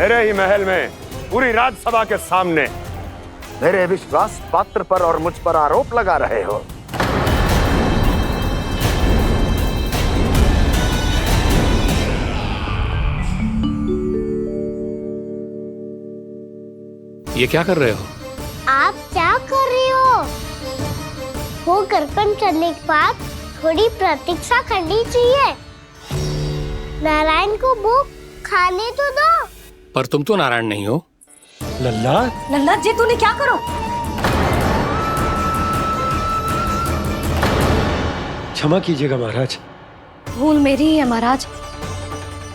मेरे ही महल में पूरी राजसभा के सामने मेरे विश्वास पात्र पर और मुझ पर आरोप लगा रहे हो। ये क्या कर रहे हो? आप क्या कर रहे हो? वो करकन चलने के बाद थोड़ी प्रतीक्षा करनी चाहिए। नारायण को भूख खाने तो दो। पर तुम तो नारायण नहीं हो। लल्ला, लल्ला जी तूने क्या करो? क्षमा कीजिएगा महाराज। भूल मेरी ही है महाराज।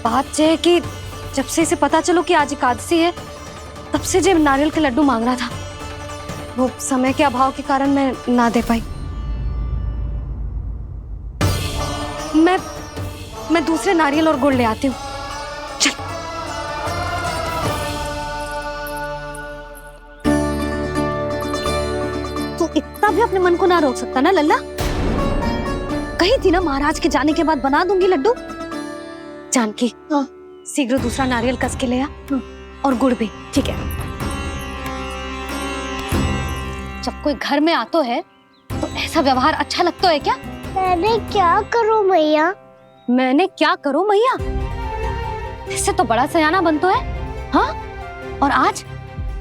बात यह है कि जब से इसे पता चलो कि आज एकादशी है, तब से जब नारियल के लड्डू मांग रहा था, वो समय के अभाव के कारण मैं ना दे पाई। मैं दूसरे नारियल और गुड़ ले आती हूँ। चल। तू इतना भी अपने मन को ना रोक सकता ना लल्ला? कही थी ना महाराज के जाने के बाद बना दूंगी लड्डू। जानकी, शीघ्र दूसरा नारियल कस के ले आ और गुड़ भी। ठीक है। जब कोई घर में आतो है तो ऐसा व्यवहार अच्छा लगता है क्या? मैंने क्या करूं मैया? मैंने क्या करूं मैया? इससे तो बड़ा सयाना बनतो है। हाँ? और आज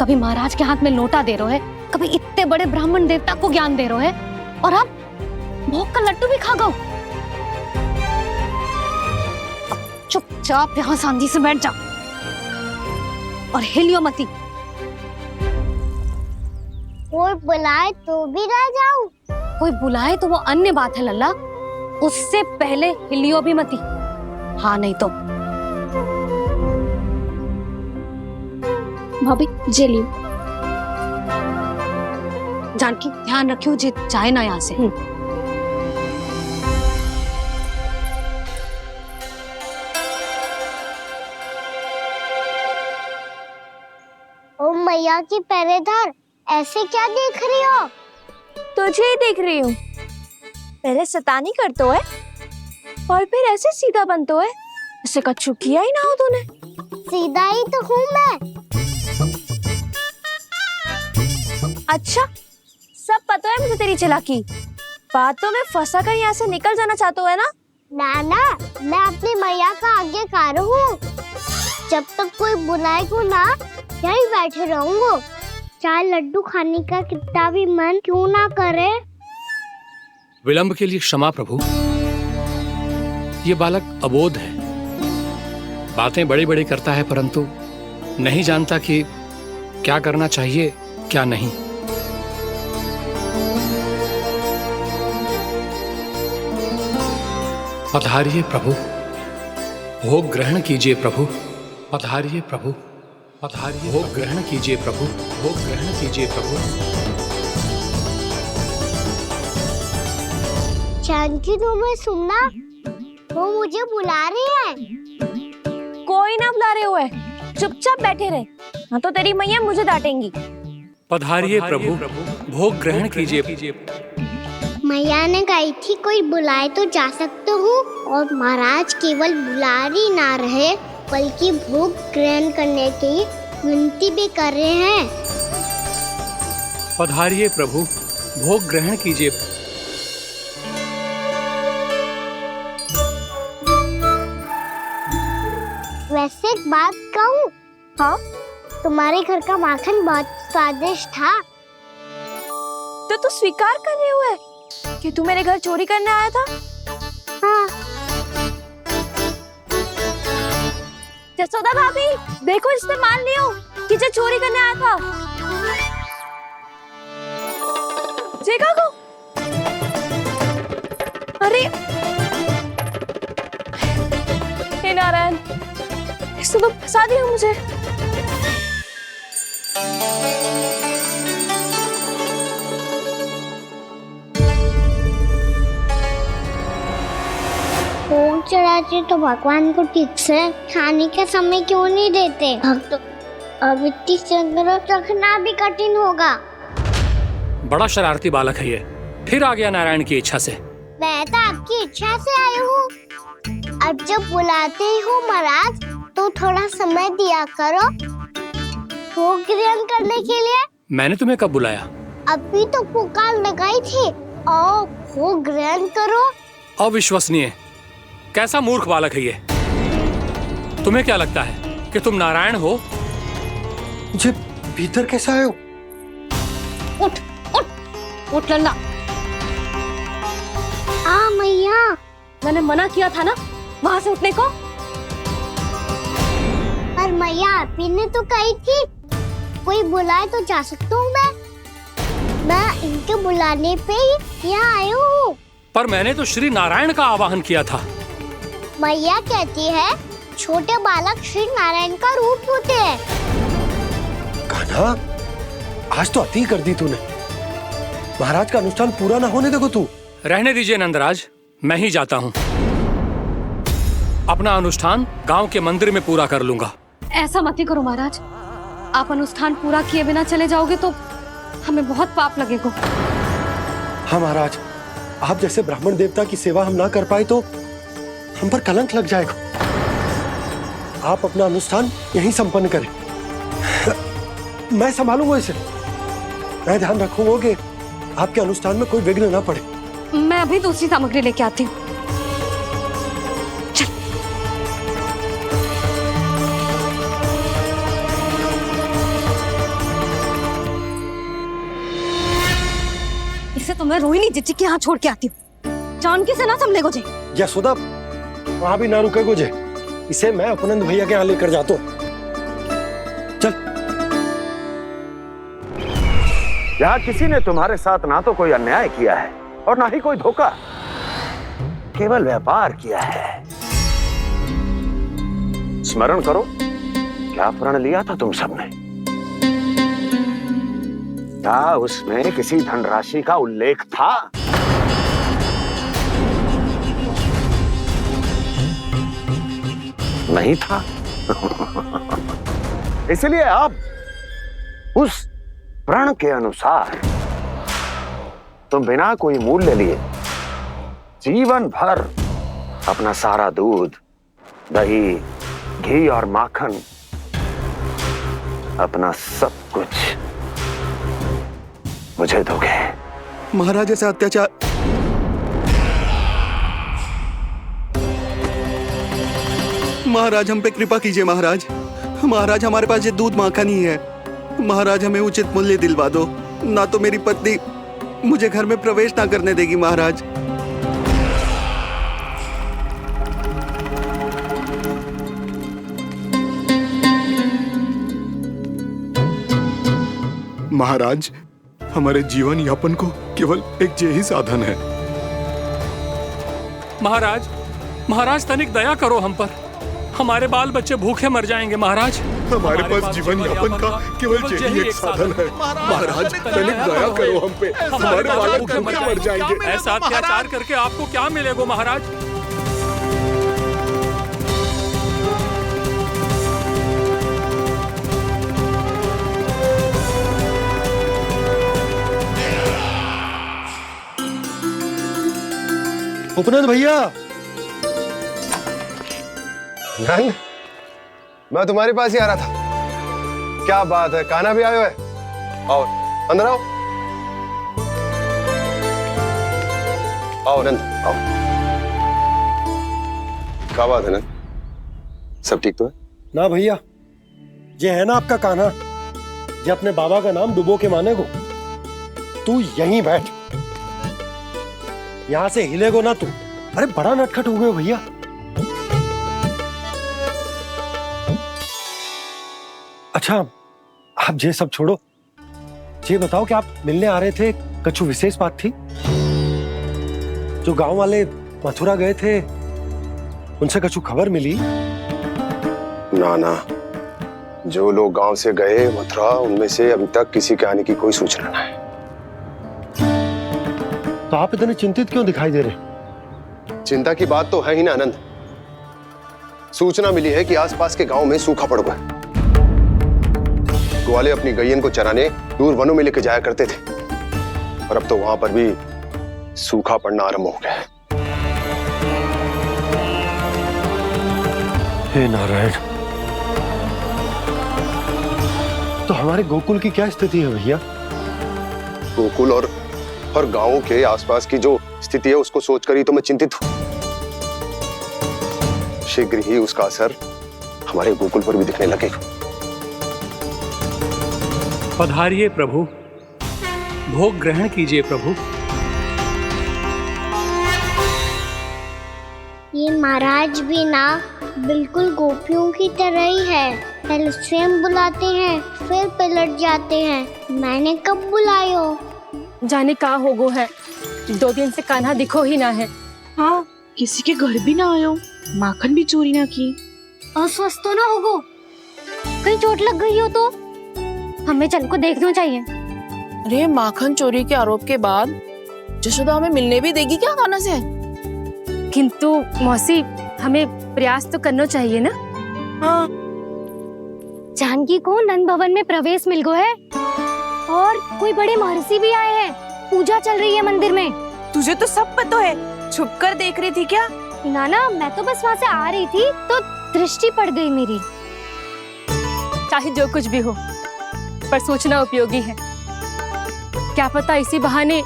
कभी महाराज के हाथ में लोटा दे रहे है, कभी इतने बड़े ब्राह्मण देवता को ज्ञान दे रहे है, और अब भोग का लड्डू भी खा गो। चुपचाप यहाँ शांति से बैठ जा और हिलियो मती। कोई बुलाए तो भी ना जाऊं? कोई बुलाए तो वो अन्य बात है लल्ला, उससे पहले हिलियो भी मती। हाँ नहीं तो। भाभी जे लियो। जानकी ध्यान रखियो जे जाए ना यहाँ से। ओ मैया की पहरेदार, ऐसे क्या देख रही हो? तुझे ही देख रही हूँ। पहले शैतानी करतो है और फिर ऐसे सीधा बनतो है। ऐसे कछु किया ही ना हो तूने। सीधा ही तो हूँ मैं। अच्छा, सब पता है मुझे तेरी चालाकी। बातों में फंसा कर यहाँ से निकल जाना चाहते है ना? नाना, मैं अपनी मैया का आज्ञाकार हूँ। जब तक कोई बुलाए को ना, यहीं बैठे रहूंगा। चाहे लड्डू खाने का कितना भी मन क्यों ना करे। विलंब के लिए क्षमा प्रभु। ये बालक अबोध है, बातें बड़ी बड़ी करता है, परंतु नहीं जानता कि क्या करना चाहिए क्या नहीं। पधारिए प्रभु, भोग ग्रहण कीजिए प्रभु। पधारिए प्रभु, पधारिए। भोग ग्रहण कीजिए प्रभु, भोग ग्रहण कीजिए प्रभु। जानकी, तुम्हें सुनना, वो मुझे बुला रहे हैं। कोई ना बुला रहे हुए, चुपचाप बैठे रहे, हाँ तो तेरी मैया मुझे डांटेंगी। पधारिए प्रभु, भोग ग्रहण कीजिए। मैया ने कही थी कोई बुलाए तो जा सकते हूँ, और महाराज केवल बुला ही ना रहे बल्कि भोग ग्रहण करने की विनती भी कर रहे हैं। पधारिए प्रभु, भोग ग्रहण कीजिए। वैसे एक बात कहूँ? हाँ? तुम्हारे घर का माखन बहुत स्वादिष्ट था। तो तू स्वीकार कर रहे हुए कि तू मेरे घर चोरी करने आया था? हाँ। जसोदा भाभी, देखो इसने मान लियो कि जो चोरी करने आया था। देखा को? अरे हे नारायण, इसने तो फंसा दिया मुझे। भोग चढ़ाते तो भगवान को ठीक से खाने का समय क्यों नहीं देते? भक्त अब इतनी संग्रह रखना भी कठिन होगा। बड़ा शरारती बालक है ये, फिर आ गया नारायण की इच्छा से। मैं तो आपकी इच्छा से आई हूँ। अब जब बुलाते ही हो महाराज, तो थोड़ा समय दिया करो भोग ग्रहण करने के लिए। मैंने तुम्हें कब बुलाया? अभी तो पुकार लगाई थी, आओ भोग ग्रहण करो। अविश्वसनीय, कैसा मूर्ख बालक है ये। तुम्हें क्या लगता है कि तुम नारायण हो? मुझे भीतर कैसा आए हो? उठ उठ उठ लल्ला। मैया, मैंने मना किया था ना वहां से उठने को। पर मैया आपी ने तो कही थी कोई बुलाए तो जा सकता हूँ मैं इनके बुलाने पे ही यहाँ आई हूँ। पर मैंने तो श्री नारायण का आवाहन किया था। मैया कहती है छोटे बालक श्री नारायण का रूप होते हैं। कान्हा, आज तो अति कर दी तूने। महाराज का अनुष्ठान पूरा ना होने देखो तू। रहने दीजिए नंदराज, मैं ही जाता हूँ। अपना अनुष्ठान गांव के मंदिर में पूरा कर लूंगा। ऐसा मत ही करो महाराज, आप अनुष्ठान पूरा किए बिना चले जाओगे तो हमें बहुत पाप लगेगा। हाँ महाराज, आप जैसे ब्राह्मण देवता की सेवा हम ना कर पाए तो हम पर कलंक लग जाएगा। आप अपना अनुष्ठान यहीं संपन्न करें, मैं संभालूंगा इसे। मैं ध्यान रखूंगा कि आपके अनुष्ठान में कोई विघ्न ना पड़े। मैं अभी दूसरी सामग्री लेके आती हूँ। इसे तो मैं रोहिणी जीजी के यहाँ छोड़ के आती हूँ। जानकी से ना संभले गुजे। यशोदा, वहां भी ना रुके गुजे। इसे मैं अपनंद भैया के यहाँ लेकर जाता हूँ। चल। यहाँ किसी ने तुम्हारे साथ ना तो कोई अन्याय किया है और ना ही कोई धोखा, केवल व्यापार किया है। स्मरण करो, क्या प्रण लिया था तुम सबने? क्या उसमें किसी धनराशि का उल्लेख था? नहीं था। इसलिए अब उस प्रण के अनुसार तुम बिना कोई मूल्य लिए जीवन भर अपना सारा दूध, दही, घी और माखन, अपना सब कुछ मुझे दोगे। महाराज ऐसा अत्याचार। महाराज हम पे कृपा कीजिए। महाराज, महाराज हमारे पास ये दूध माखन ही है। महाराज हमें उचित मूल्य दिलवा दो, ना तो मेरी पत्नी मुझे घर में प्रवेश ना करने देगी। महाराज, महाराज, हमारे जीवन यापन को केवल एक यही साधन है। महाराज, महाराज तनिक दया करो हम पर। हमारे बाल बच्चे भूखे मर जाएंगे महाराज। हमारे पास जीवन यापन का केवल यही एक साधन है। महाराज तनिक दया करो हम पे, हमारे बालक भूखे मर जाएंगे। ऐसा अत्याचार करके आपको क्या मिलेगा महाराज? उपनंद भैया। नंद, मैं तुम्हारे पास ही आ रहा था। क्या बात है, कान्हा भी आयो है? आओ अंदर आओ। आओ नंद, आओ। क्या बात है नंद, सब ठीक तो है? ना भैया, ये है ना आपका कान्हा, ये अपने बाबा का नाम डुबो के माने को। तू यहीं बैठ, यहां से हिलेगो ना तू। अरे बड़ा नटखट हो गए हो भैया। अच्छा, आप ये सब छोड़ो, ये बताओ कि आप मिलने आ रहे थे, कछु विशेष बात थी? जो गांव वाले मथुरा गए थे, उनसे कछु खबर मिली? ना ना, जो लोग गांव से गए मथुरा, उनमें से अभी तक किसी के आने की कोई सूचना नहीं है। तो आप इतने चिंतित क्यों दिखाई दे रहे? चिंता की बात तो है ही ना आनंद। सूचना मिली है कि आसपास के गांव में सूखा पड़ गया। ग्वाले अपनी गैयन को चराने दूर वनों में लेके जाया करते थे, और अब तो वहां पर भी सूखा पड़ना आरंभ हो गया है। हे नारायण, हमारे गोकुल की क्या स्थिति है भैया? गोकुल और गांवों के आसपास की जो स्थिति है उसको सोचकर ही तो मैं चिंतित हूं। शीघ्र ही उसका असर हमारे गोकुल पर भी दिखने लगेगा। पधारिए प्रभु, भोग ग्रहण कीजिए प्रभु। ये महाराज भी ना बिल्कुल गोपियों की तरह ही है। पहले स्वयं बुलाते हैं, फिर पलट जाते हैं। मैंने कब बुलायो? जाने कहाँ हो गो है, 2 दिन से कान्हा दिखो ही ना है। हाँ, किसी के घर भी ना आयो, माखन भी चोरी ना की। अस्वस्थ तो ना होगो, कहीं चोट लग गई हो तो हमें चल को देखना चाहिए। अरे माखन चोरी के आरोप के बाद जशोदा हमें मिलने भी देगी क्या कान्हा से? किंतु मौसी, हमें प्रयास तो करना चाहिए ना। हाँ, जानकी को नंद भवन में प्रवेश मिल गो है और कोई बड़े महर्षि भी आए हैं। पूजा चल रही है मंदिर में। तुझे तो सब पता है, छुप कर देख रही थी क्या? ना, मैं तो बस वहाँ से आ रही थी तो दृष्टि पड़ गई मेरी। चाहे जो कुछ भी हो, पर सूचना उपयोगी है। क्या पता इसी बहाने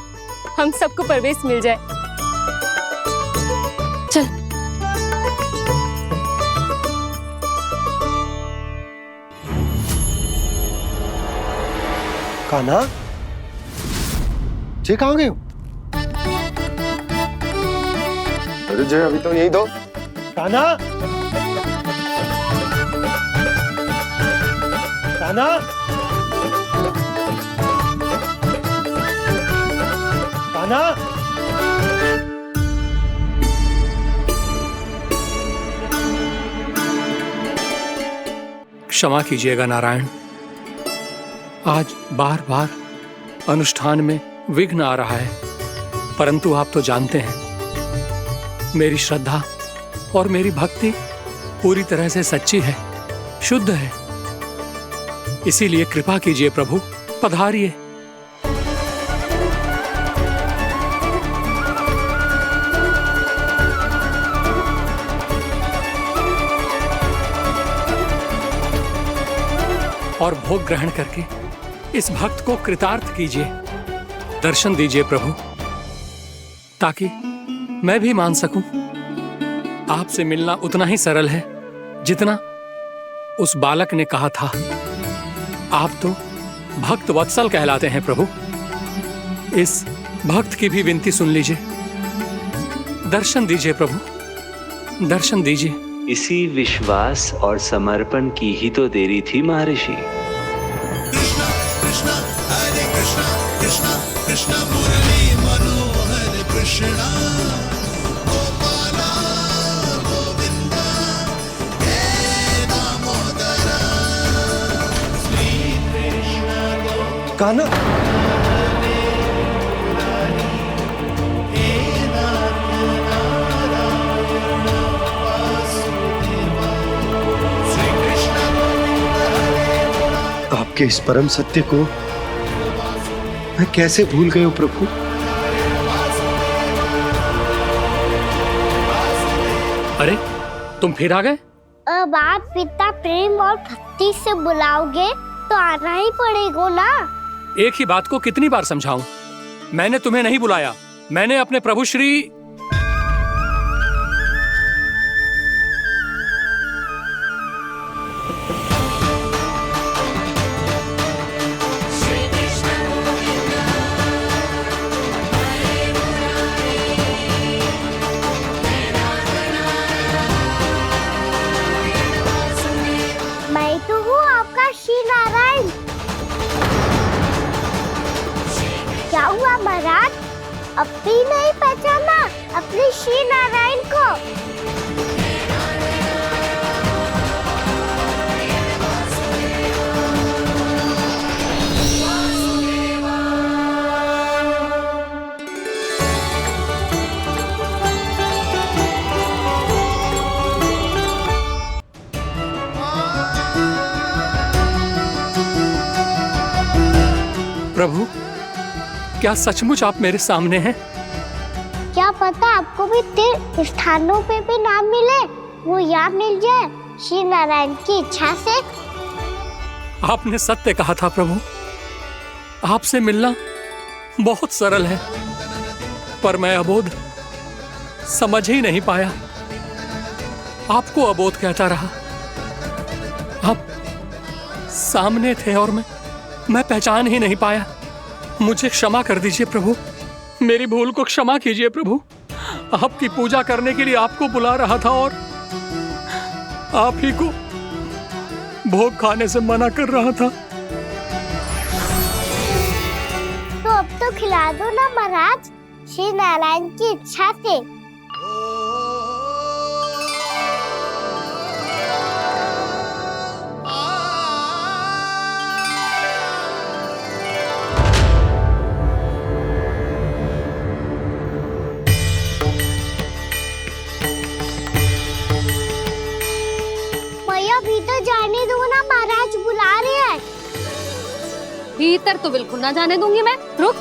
हम सबको प्रवेश मिल जाए। चल। कान्हा, जे कहाँ गए हो? अरे जय, अभी तो यही दो। कान्हा, कान्हा, कान्हा। क्षमा कीजिएगा नारायण, आज बार बार अनुष्ठान में विघ्न आ रहा है, परंतु आप तो जानते हैं मेरी श्रद्धा और मेरी भक्ति पूरी तरह से सच्ची है, शुद्ध है। इसीलिए कृपा कीजिए प्रभु, पधारिए। और भोग ग्रहण करके इस भक्त को कृतार्थ कीजिए। दर्शन दीजिए प्रभु, ताकि मैं भी मान सकूं। आपसे मिलना उतना ही सरल है जितना उस बालक ने कहा था। आप तो भक्त वत्सल कहलाते हैं प्रभु। इस भक्त की भी विनती सुन लीजिए। दर्शन दीजिए प्रभु, दर्शन दीजिए। इसी विश्वास और समर्पण की ही तो देरी थी महर्षि। कृष्णा कृष्णा हरे कृष्णा, कृष्णा कृष्णा मुरली मनोहर कृष्णा, गोपाला गोविंदा हे दामोदरा, श्री कृष्ण। कान्हा, आपके इस परम सत्य को मैं कैसे भूल गया प्रभु? अरे तुम फिर आ गए? अब आप पिता प्रेम और भक्ति से बुलाओगे तो आना ही पड़ेगा ना। एक ही बात को कितनी बार समझाऊं? मैंने तुम्हें नहीं बुलाया, मैंने अपने प्रभु श्री क्या हुआ महाराज, अब भी नहीं पहचाना अपने श्री नारायण को? प्रभु, क्या सचमुच आप मेरे सामने हैं? क्या पता आपको भी तीर्थ स्थानों पे भी नाम मिले, वो यहाँ मिल जाए श्री नारायण की इच्छा से। आपने सत्य कहा था प्रभु। आपसे मिलना बहुत सरल है, पर मैं अबोध समझ ही नहीं पाया। आपको अबोध कहता रहा। आप सामने थे और मैं पहचान ही नहीं पाया। मुझे क्षमा कर दीजिए प्रभु, मेरी भूल को क्षमा कीजिए प्रभु। आपकी पूजा करने के लिए आपको बुला रहा था और आप ही को भोग खाने से मना कर रहा था। तो अब तो खिला दो ना महाराज, श्री नारायण की इच्छा से। भीतर जाने दो ना, महाराज बुला रहे हैं। भीतर तो बिल्कुल ना जाने दूंगी मैं। रुक।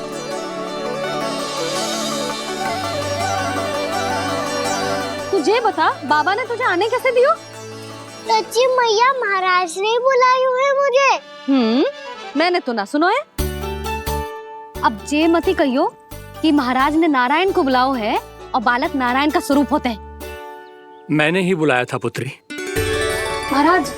तुझे बता, बाबा ने तुझे आने कैसे दियो? सच्ची मैया, महाराज ने बुलाई हुई मुझे। मैंने तो ना सुनो है। अब जे मती कहियो कि महाराज ने नारायण को बुलाओ है और बालक नारायण का स्वरूप होते हैं। मैंने ही बुलाया था पुत्री। महाराज,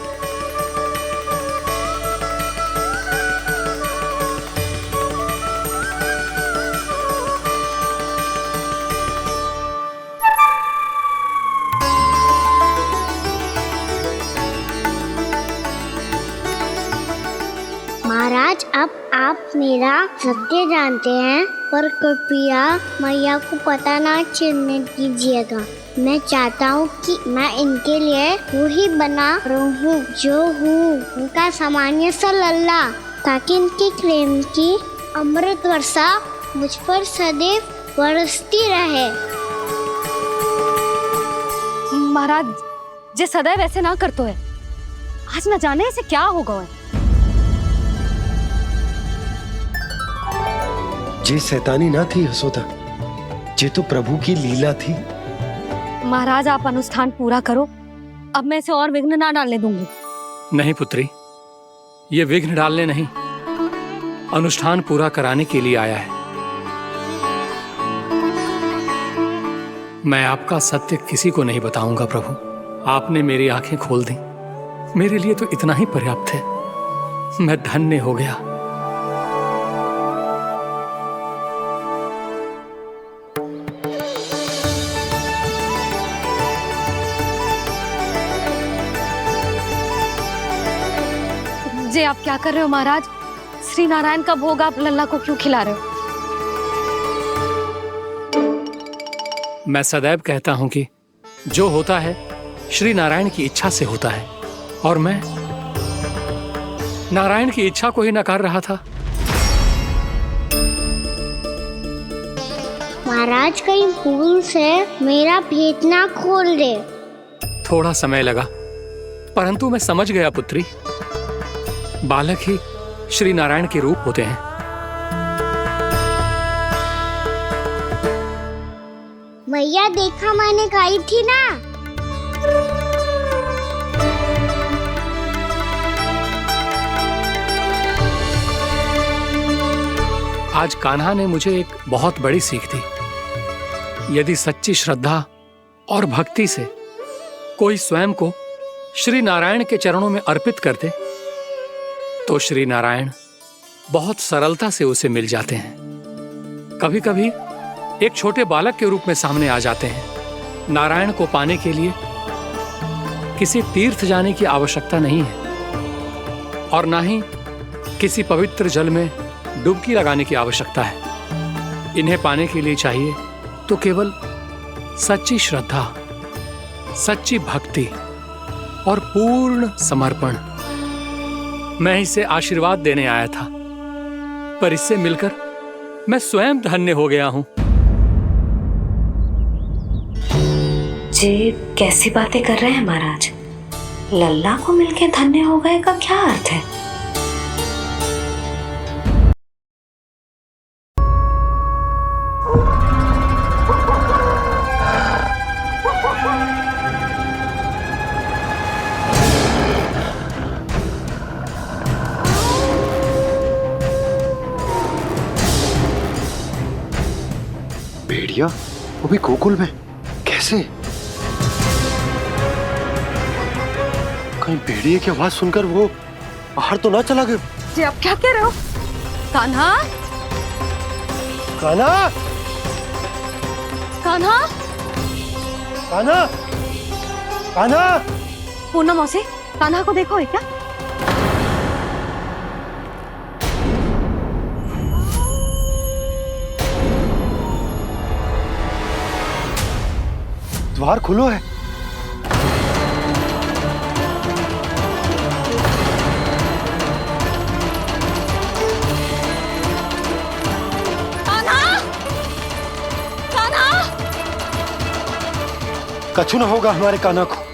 महाराज अब आप मेरा सत्य जानते हैं, पर कृपया मैया को पता ना चलने दीजिएगा। मैं चाहता हूँ कि मैं इनके लिए वही बना रहूँ जो हूँ, उनका सामान्य सा लल्ला, ताकि इनके प्रेम की अमृत वर्षा मुझ पर सदैव बरसती रहे। महाराज जे सदैव ऐसे ना करतो है, आज न जाने इसे क्या होगा है। जे शैतानी ना थी यशोदा, जे तो प्रभु की लीला थी। महाराज आप अनुष्ठान पूरा करो, अब मैं इसे और विघ्न ना डालने दूंगी। नहीं पुत्री, ये विघ्न डालने नहीं, अनुष्ठान पूरा कराने के लिए आया है। मैं आपका सत्य किसी को नहीं बताऊंगा प्रभु। आपने मेरी आंखें खोल दी, मेरे लिए तो इतना ही पर्याप्त है। मैं धन्य हो गया। जे आप क्या कर रहे हो महाराज? श्री नारायण का भोग आप लल्ला को क्यों खिला रहे हो? मैं सदैव कहता हूं कि जो होता है श्री नारायण की इच्छा से होता है, और मैं नारायण की इच्छा को ही नकार रहा था। महाराज कहीं भूल से मेरा भेद ना खोल दे। थोड़ा समय लगा, परंतु मैं समझ गया पुत्री। बालक ही श्री नारायण के रूप होते हैं। मैया देखा, मैंने कही थी ना। आज कान्हा ने मुझे एक बहुत बड़ी सीख दी। यदि सच्ची श्रद्धा और भक्ति से कोई स्वयं को श्री नारायण के चरणों में अर्पित कर दे, तो श्री नारायण बहुत सरलता से उसे मिल जाते हैं। कभी कभी एक छोटे बालक के रूप में सामने आ जाते हैं। नारायण को पाने के लिए किसी तीर्थ जाने की आवश्यकता नहीं है, और ना ही किसी पवित्र जल में डुबकी लगाने की आवश्यकता है। इन्हें पाने के लिए चाहिए तो केवल सच्ची श्रद्धा, सच्ची भक्ति और पूर्ण समर्पण। मैं इसे आशीर्वाद देने आया था, पर इससे मिलकर मैं स्वयं धन्य हो गया हूं। जी कैसी बातें कर रहे हैं महाराज? लल्ला को मिलके धन्य हो गए का क्या अर्थ है? भेड़िया वो भी गोकुल में, कैसे? कहीं भेड़िए की आवाज सुनकर वो बाहर तो ना चला गया? जी आप क्या कह रहे हो? कान्हा, कान्हा, कान्हा, कान्हा, कान्हा। पूनम मौसी, कान्हा को देखो है क्या? द्वार खुलो है। कछु न होगा हमारे कान्हा को।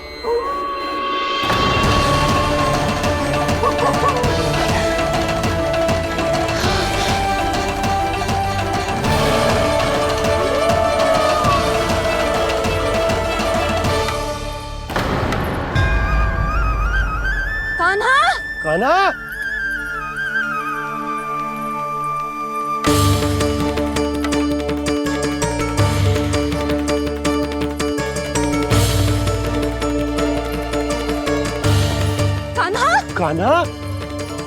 कान्हा, कान्हा, कान्हा,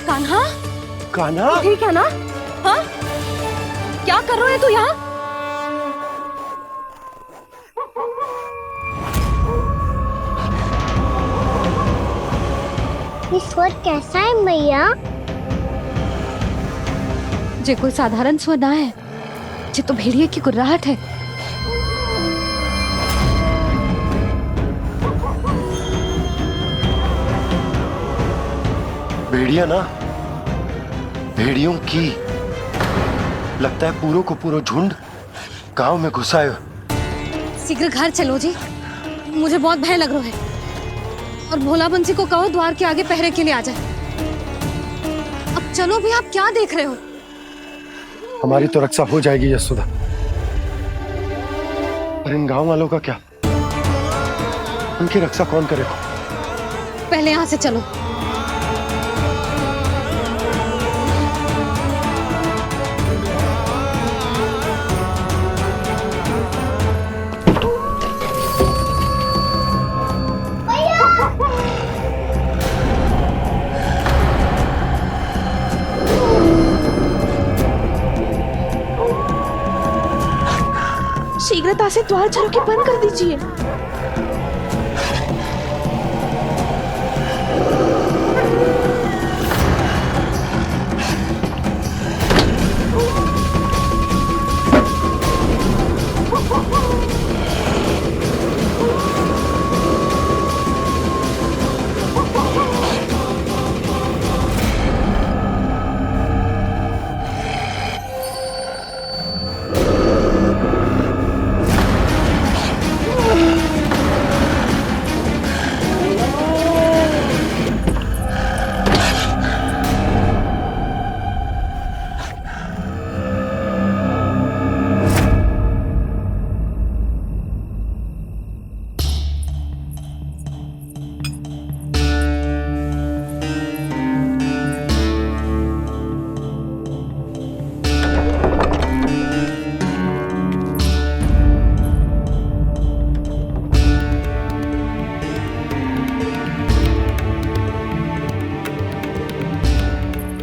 कान्हा, कान्हा, ठीक है ना? हाँ, क्या कर रहे हो तू यहाँ? ये स्वर कैसा है मैया? जे कोई साधारण स्वर ना है, जे तो भेड़िए की गुर्राहट है। भेड़िया ना, भेड़ियों की लगता है पूरो को पूरो झुंड गांव में घुसा है। शीघ्र घर चलो जी, मुझे बहुत भय लग रहा है। और भोला बंसी को कहो द्वार के आगे पहरे के लिए आ जाए। अब चलो भी, आप क्या देख रहे हो? हमारी तो रक्षा हो जाएगी यशोदा, पर इन गांव वालों का क्या? उनकी रक्षा कौन करेगा? पहले यहाँ से चलो। शीघ्रता से द्वार चारों के बंद कर दीजिए।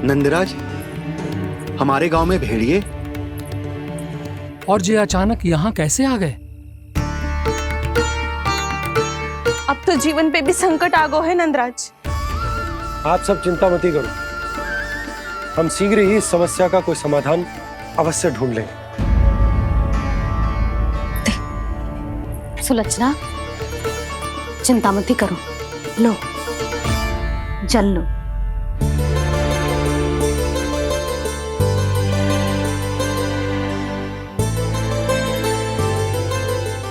नंदराज, हमारे गांव में भेड़िए और ये अचानक यहाँ कैसे आ गए? अब तो जीवन पे भी संकट आ गो है नंदराज। आप सब चिंता मत करो, हम शीघ्र ही इस समस्या का कोई समाधान अवश्य ढूंढ लेंगे। सुलक्षणा, चिंता मत करो, लो जल लो।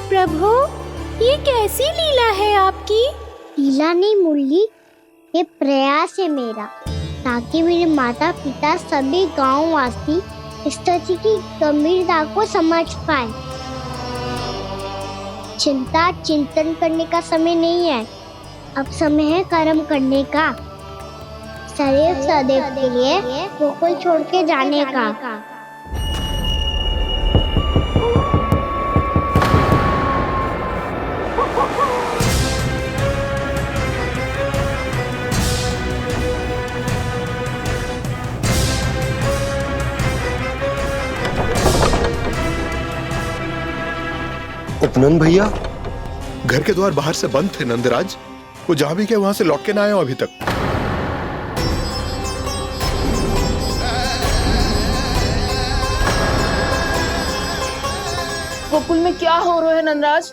प्रभु, ये कैसी लीला है आपकी? लीला नहीं मुरली, ये प्रयास है मेरा, ताकि मेरे माता पिता सभी गांव वासी इस स्थिति की गंभीरता को समझ पाए। चिंता चिंतन करने का समय नहीं है, अब समय है कर्म करने का, सदैव सदैव के लिए गोकुल छोड़ के जाने का। नंद भैया घर के द्वार बाहर से बंद थे नंदराज। वो जहां भी गए वहां से लौट के ना आए हो अभी तक। गोकुल में क्या हो रहा है नंदराज?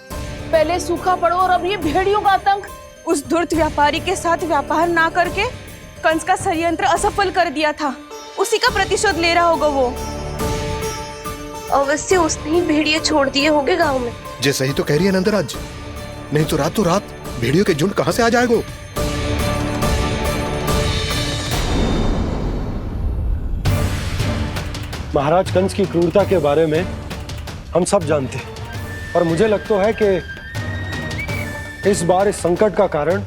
पहले सूखा पड़ो और अब ये भेड़ियों का आतंक। उस धूर्त व्यापारी के साथ व्यापार ना करके कंस का षड्यंत्र असफल कर दिया था। उसी का प्रतिशोध ले रहा होगा वो। अवश्य उसने ही भेड़िए छोड़ दिए होंगे गांव में। जे सही तो कह रही है नंदराज, नहीं तो रात भेड़ियों के झुंड कहां से आ जाएगा। महाराज कंस की क्रूरता के बारे में हम सब जानते हैं और मुझे लगता है कि इस बार इस संकट का कारण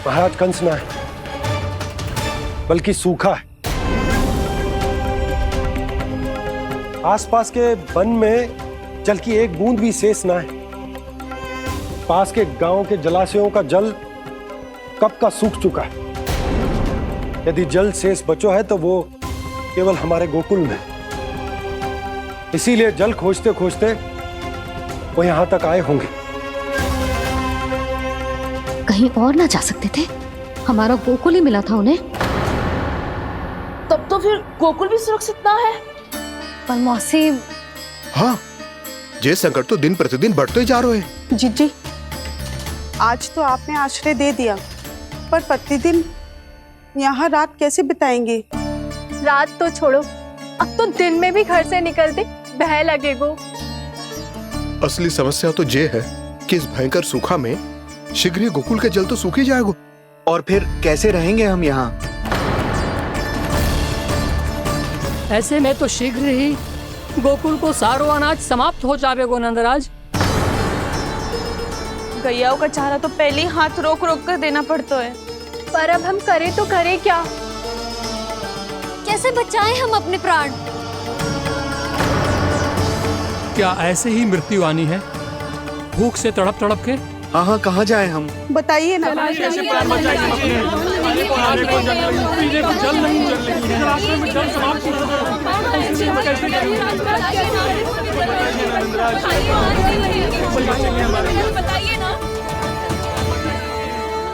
महाराज कंस ना है बल्कि सूखा है। आसपास के वन में जल की एक बूंद भी शेष ना है। पास के गांव के जलाशयों का जल कब का सूख चुका है। यदि जल शेष बचो है तो वो केवल हमारे गोकुल में। इसीलिए जल खोजते खोजते वो यहां तक आए होंगे। कहीं और ना जा सकते थे? हमारा गोकुल ही मिला था उन्हें। तब तो फिर गोकुल भी सुरक्षित ना है। पर मौसी, हाँ, ये संकट तो दिन प्रतिदिन बढ़ते ही जा रहे हैं। जीजी, आज तो आपने आश्रय दे दिया, पर प्रतिदिन यहाँ रात कैसे बिताएंगे? रात तो छोड़ो, अब तो दिन में भी घर से निकलते भय लगेगो। असली समस्या तो ये है कि इस भयंकर सूखा में शीघ्र ही गोकुल के जल तो सूख ही जाएगा। और फिर कैसे रहेंगे हम यहाँ? ऐसे में तो शीघ्र ही गोकुल को सारो अनाज समाप्त हो जाएगा नंदराज। गैयाओं का चारा तो पहले ही हाथ रोक रोक कर देना पड़ता है। पर अब हम करें तो करें क्या? कैसे बचाएं हम अपने प्राण? क्या ऐसे ही मृत्यु आनी है, भूख से तड़प तड़प के? हाँ, कहाँ जाएं हम? बताइए ना। कैसे प्राण बचाएं हम अपने? खाने को जल नहीं, पीने को जल नहीं, रास्ते में जल समाप्त हो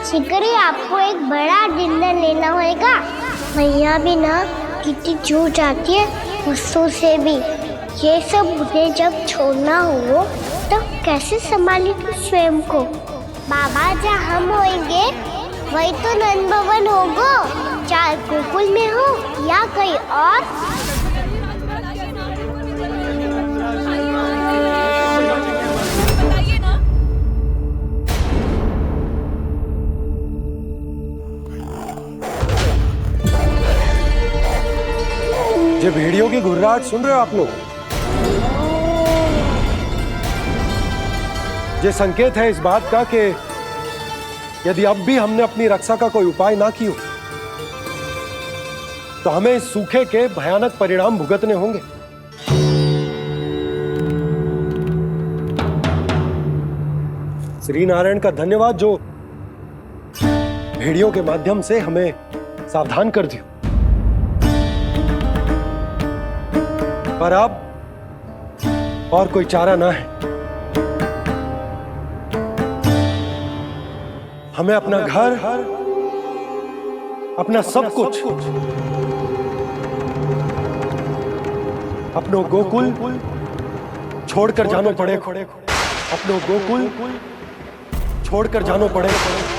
शीघ्र ही आपको एक बड़ा डिनर लेना होगा। मैया भी ना कितनी जूझ जाती है गुस्सों से भी। ये सब उन्हें जब छोड़ना हो तो कैसे संभालेगी स्वयं को? बाबा जहाँ हम होंगे वही तो नंद भवन होगा, चाहे गोकुल में हो या कहीं और। ये भेड़ियों की घुर्राहट सुन रहे हो आप लोग? ये संकेत है इस बात का कि यदि अब भी हमने अपनी रक्षा का कोई उपाय ना किया तो हमें इस सूखे के भयानक परिणाम भुगतने होंगे। श्री नारायण का धन्यवाद जो भेड़ियों के माध्यम से हमें सावधान कर दिया। पर अब और कोई चारा ना है। हमें अपना घर, अपना सब कुछ, अपनो गोकुल छोड़कर जानो पड़ेगा। अपनो गोकुल छोड़कर जानो पड़ेगा।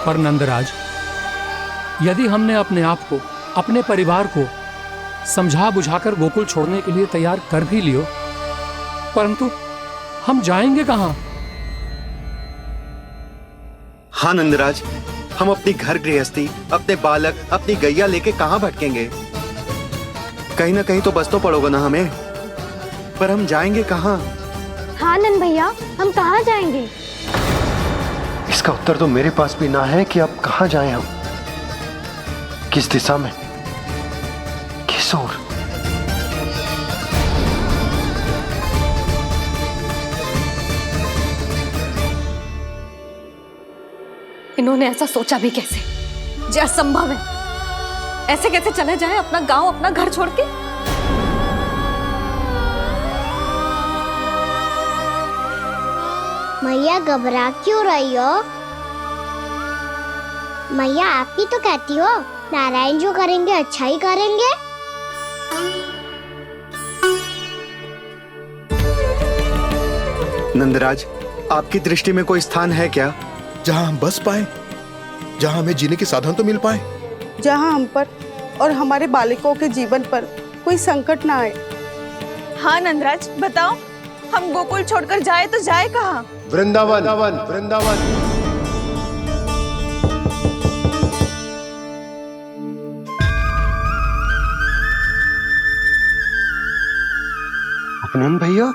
पर नंदराज, यदि हमने अपने आप को, अपने परिवार को समझा बुझाकर गोकुल छोड़ने के लिए तैयार कर भी लियो, परंतु हम जाएंगे कहां? हाँ नंदराज, हम अपनी घर गृहस्थी, अपने बालक, अपनी गैया लेके कहां भटकेंगे? कहीं ना कहीं तो बस तो पड़ोगे ना हमें, पर हम जाएंगे कहां? हाँ नंद भैया, हम कहाँ जाएंगे? इसका उत्तर तो मेरे पास भी ना है कि अब कहां जाएं हम, किस दिशा में, किस ओर। इन्होंने ऐसा सोचा भी कैसे? जो असंभव है। ऐसे कैसे चले जाएं अपना गांव, अपना घर छोड़ के? मैया घबरा क्यों रही हो? मैया आप ही तो कहती हो नारायण जो करेंगे अच्छा ही करेंगे। नंदराज, आपकी दृष्टि में कोई स्थान है क्या जहां हम बस पाए, जहां हमें जीने के साधन तो मिल पाए, जहाँ हम पर और हमारे बालकों के जीवन पर कोई संकट ना आए। हाँ नंदराज, बताओ हम गोकुल छोड़कर जाए तो जाए कहाँ? वृंदावन, वृंदावन। अपनन भैया,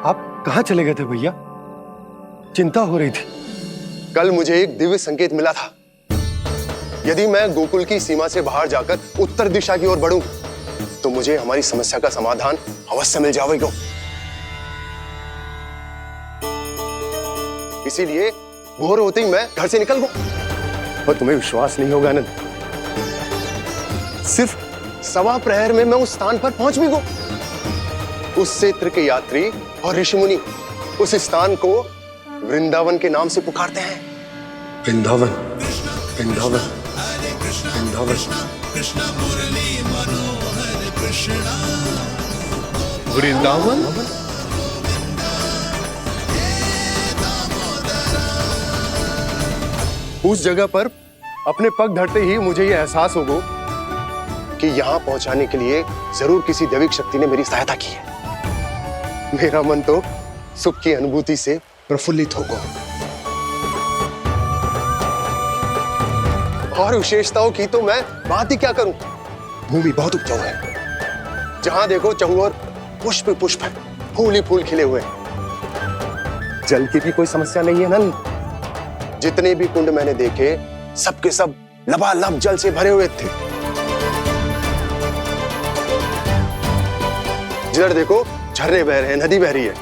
आप कहाँ चले गए थे भैया? चिंता हो रही थी। कल मुझे एक दिव्य संकेत मिला था। यदि मैं गोकुल की सीमा से बाहर जाकर उत्तर दिशा की ओर बढ़ूं, तो मुझे हमारी समस्या का समाधान अवश्य मिल जाएगा। इसीलिए भोर होते ही मैं घर से निकल गया। और तुम्हें विश्वास नहीं होगा आनंद, सिर्फ सवा प्रहर में मैं उस स्थान पर पहुंच भी गया। उस क्षेत्र के यात्री और ऋषिमुनि उस स्थान को वृंदावन के नाम से पुकारते हैं। वृंदावन, वृंदावन, वृंदावन। वृंदावन। उस जगह पर अपने पग धरते ही मुझे यह एहसास होगा कि यहां पहुंचाने के लिए जरूर किसी दैविक शक्ति ने मेरी सहायता की है। मेरा मन तो सुख की अनुभूति से प्रफुल्लित होगा। और विशेषताओं की तो मैं बात ही क्या करूं। भूमि बहुत उपजाऊ है, जहां देखो चहुओर पुष्प पुष्प है, फूल ही फूल खिले हुए हैं। जल की भी कोई समस्या नहीं है नंद। जितने भी कुंड मैंने देखे, सबके सब लबालब जल से भरे हुए थे। जिधर देखो झरने बह रहे हैं, नदी बह रही है।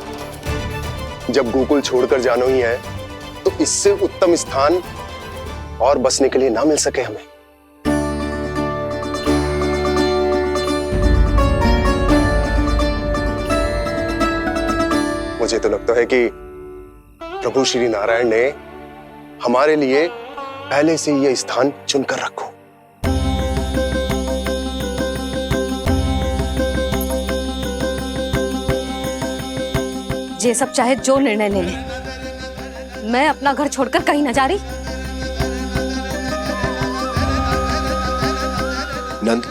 जब गोकुल छोड़कर जाना ही है, तो इससे उत्तम स्थान और बसने के लिए ना मिल सके हमें। मुझे तो लगता है कि प्रभु श्री नारायण ने हमारे लिए पहले से यह स्थान चुनकर रखो। ये सब चाहे जो निर्णय ले ले, मैं अपना घर छोड़कर कहीं न जा रही। नंद,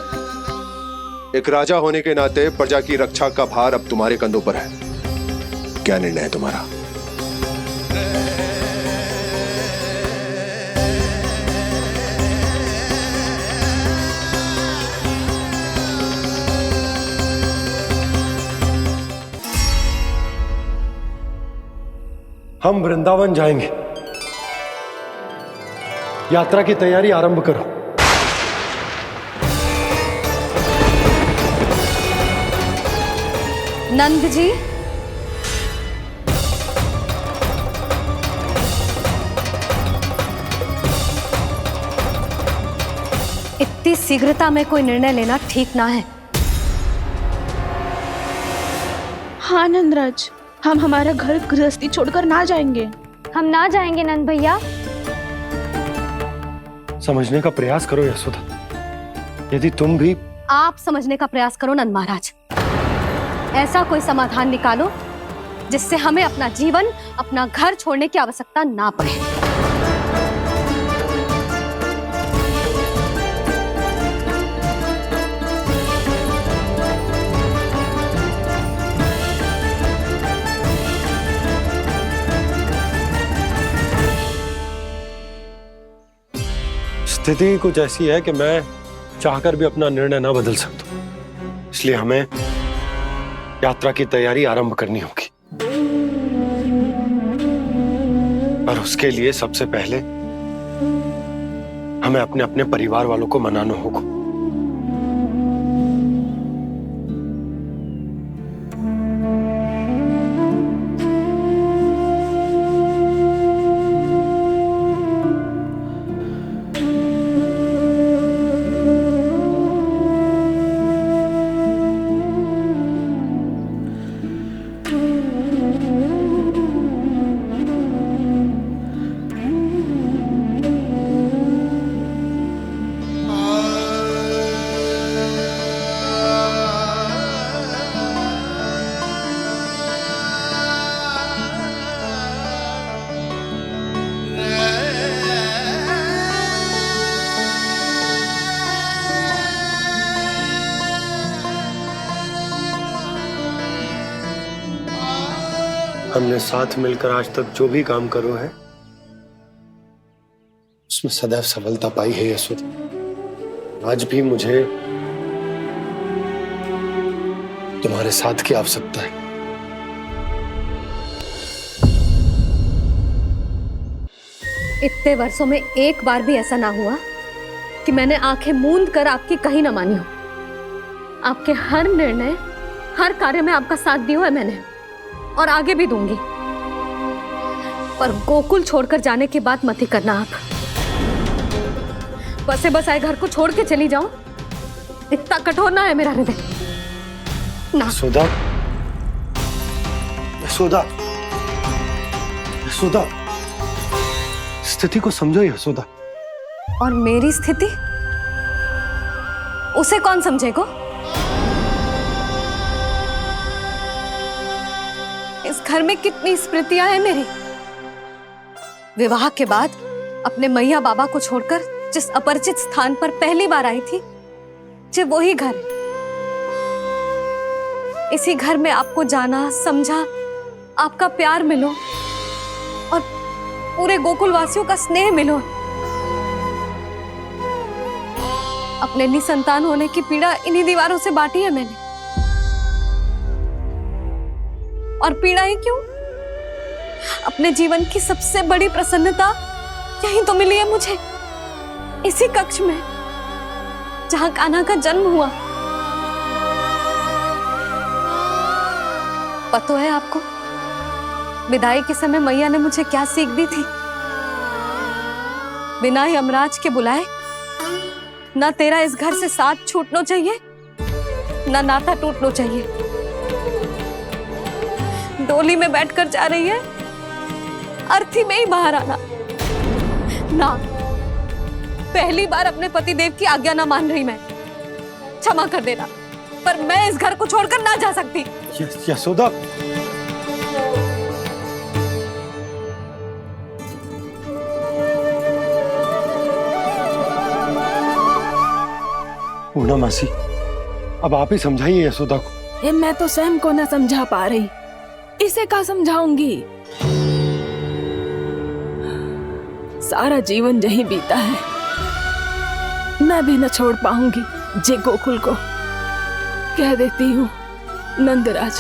एक राजा होने के नाते प्रजा की रक्षा का भार अब तुम्हारे कंधों पर है। क्या निर्णय है तुम्हारा? हम वृंदावन जाएंगे। यात्रा की तैयारी आरंभ करो। नंद जी, इतनी शीघ्रता में कोई निर्णय लेना ठीक ना है। हाँ नंदराज, हम हमारा घर गृहस्थी छोड़कर ना जाएंगे। हम ना जाएंगे नंद भैया। समझने का प्रयास करो यशोदा। यदि तुम भी आप समझने का प्रयास करो नंद महाराज। ऐसा कोई समाधान निकालो जिससे हमें अपना जीवन, अपना घर छोड़ने की आवश्यकता ना पड़े। स्थिति कुछ ऐसी है कि मैं चाहकर भी अपना निर्णय ना बदल सकता, इसलिए हमें यात्रा की तैयारी आरंभ करनी होगी। और उसके लिए सबसे पहले हमें अपने अपने परिवार वालों को मनाना होगा। हमने साथ मिलकर आज तक जो भी काम करो है उसमें सदैव सफलता पाई है यशोदा। आज भी मुझे तुम्हारे साथ की आवश्यकता है। इतने वर्षों में एक बार भी ऐसा ना हुआ कि मैंने आंखें मूंद कर आपकी कहीं ना मानी हो। आपके हर निर्णय, हर कार्य में आपका साथ दिया है मैंने, और आगे भी दूंगी। पर गोकुल छोड़कर जाने की बात मत ही करना आप। बसे बसाए घर को छोड़ के चली जाऊं, इतना कठोर ना है मेरा हृदय ना। यशोदा, यशोदा, यशोदा, स्थिति को समझो यशोदा। और मेरी स्थिति उसे कौन समझेगा? इस घर में कितनी स्मृतियां हैं मेरी। विवाह के बाद अपने मैया बाबा को छोड़कर जिस अपरिचित स्थान पर पहली बार आई थी, जो वही घर है। इसी घर में आपको जाना, समझा, आपका प्यार मिलो और पूरे गोकुल वासियों का स्नेह मिलो। अपने निसंतान होने की पीड़ा इन्हीं दीवारों से बांटी है मैंने। और पीड़ा ही क्यों? अपने जीवन की सबसे बड़ी प्रसन्नता यही तो मिली है मुझे, इसी कक्ष में जहां कान्हा का जन्म हुआ। पता है आपको विदाई के समय मैया ने मुझे क्या सीख दी थी? बिना ही यमराज के बुलाए ना तेरा इस घर से साथ छूटना चाहिए, ना नाता टूटना चाहिए। डोली में बैठकर जा रही है, अर्थी में ही बाहर आना ना। पहली बार अपने पतिदेव की आज्ञा ना मान रही मैं, क्षमा कर देना, पर मैं इस घर को छोड़कर ना जा सकती। यशोदा, पूर्णा मासी, अब आप ही समझाइए यशोदा को। ये मैं तो स्वयं को ना समझा पा रही, इसे क्या समझाऊंगी? सारा जीवन यही बीता है, मैं भी न छोड़ पाऊंगी जे गोकुल को। कह देती हूँ नंदराज।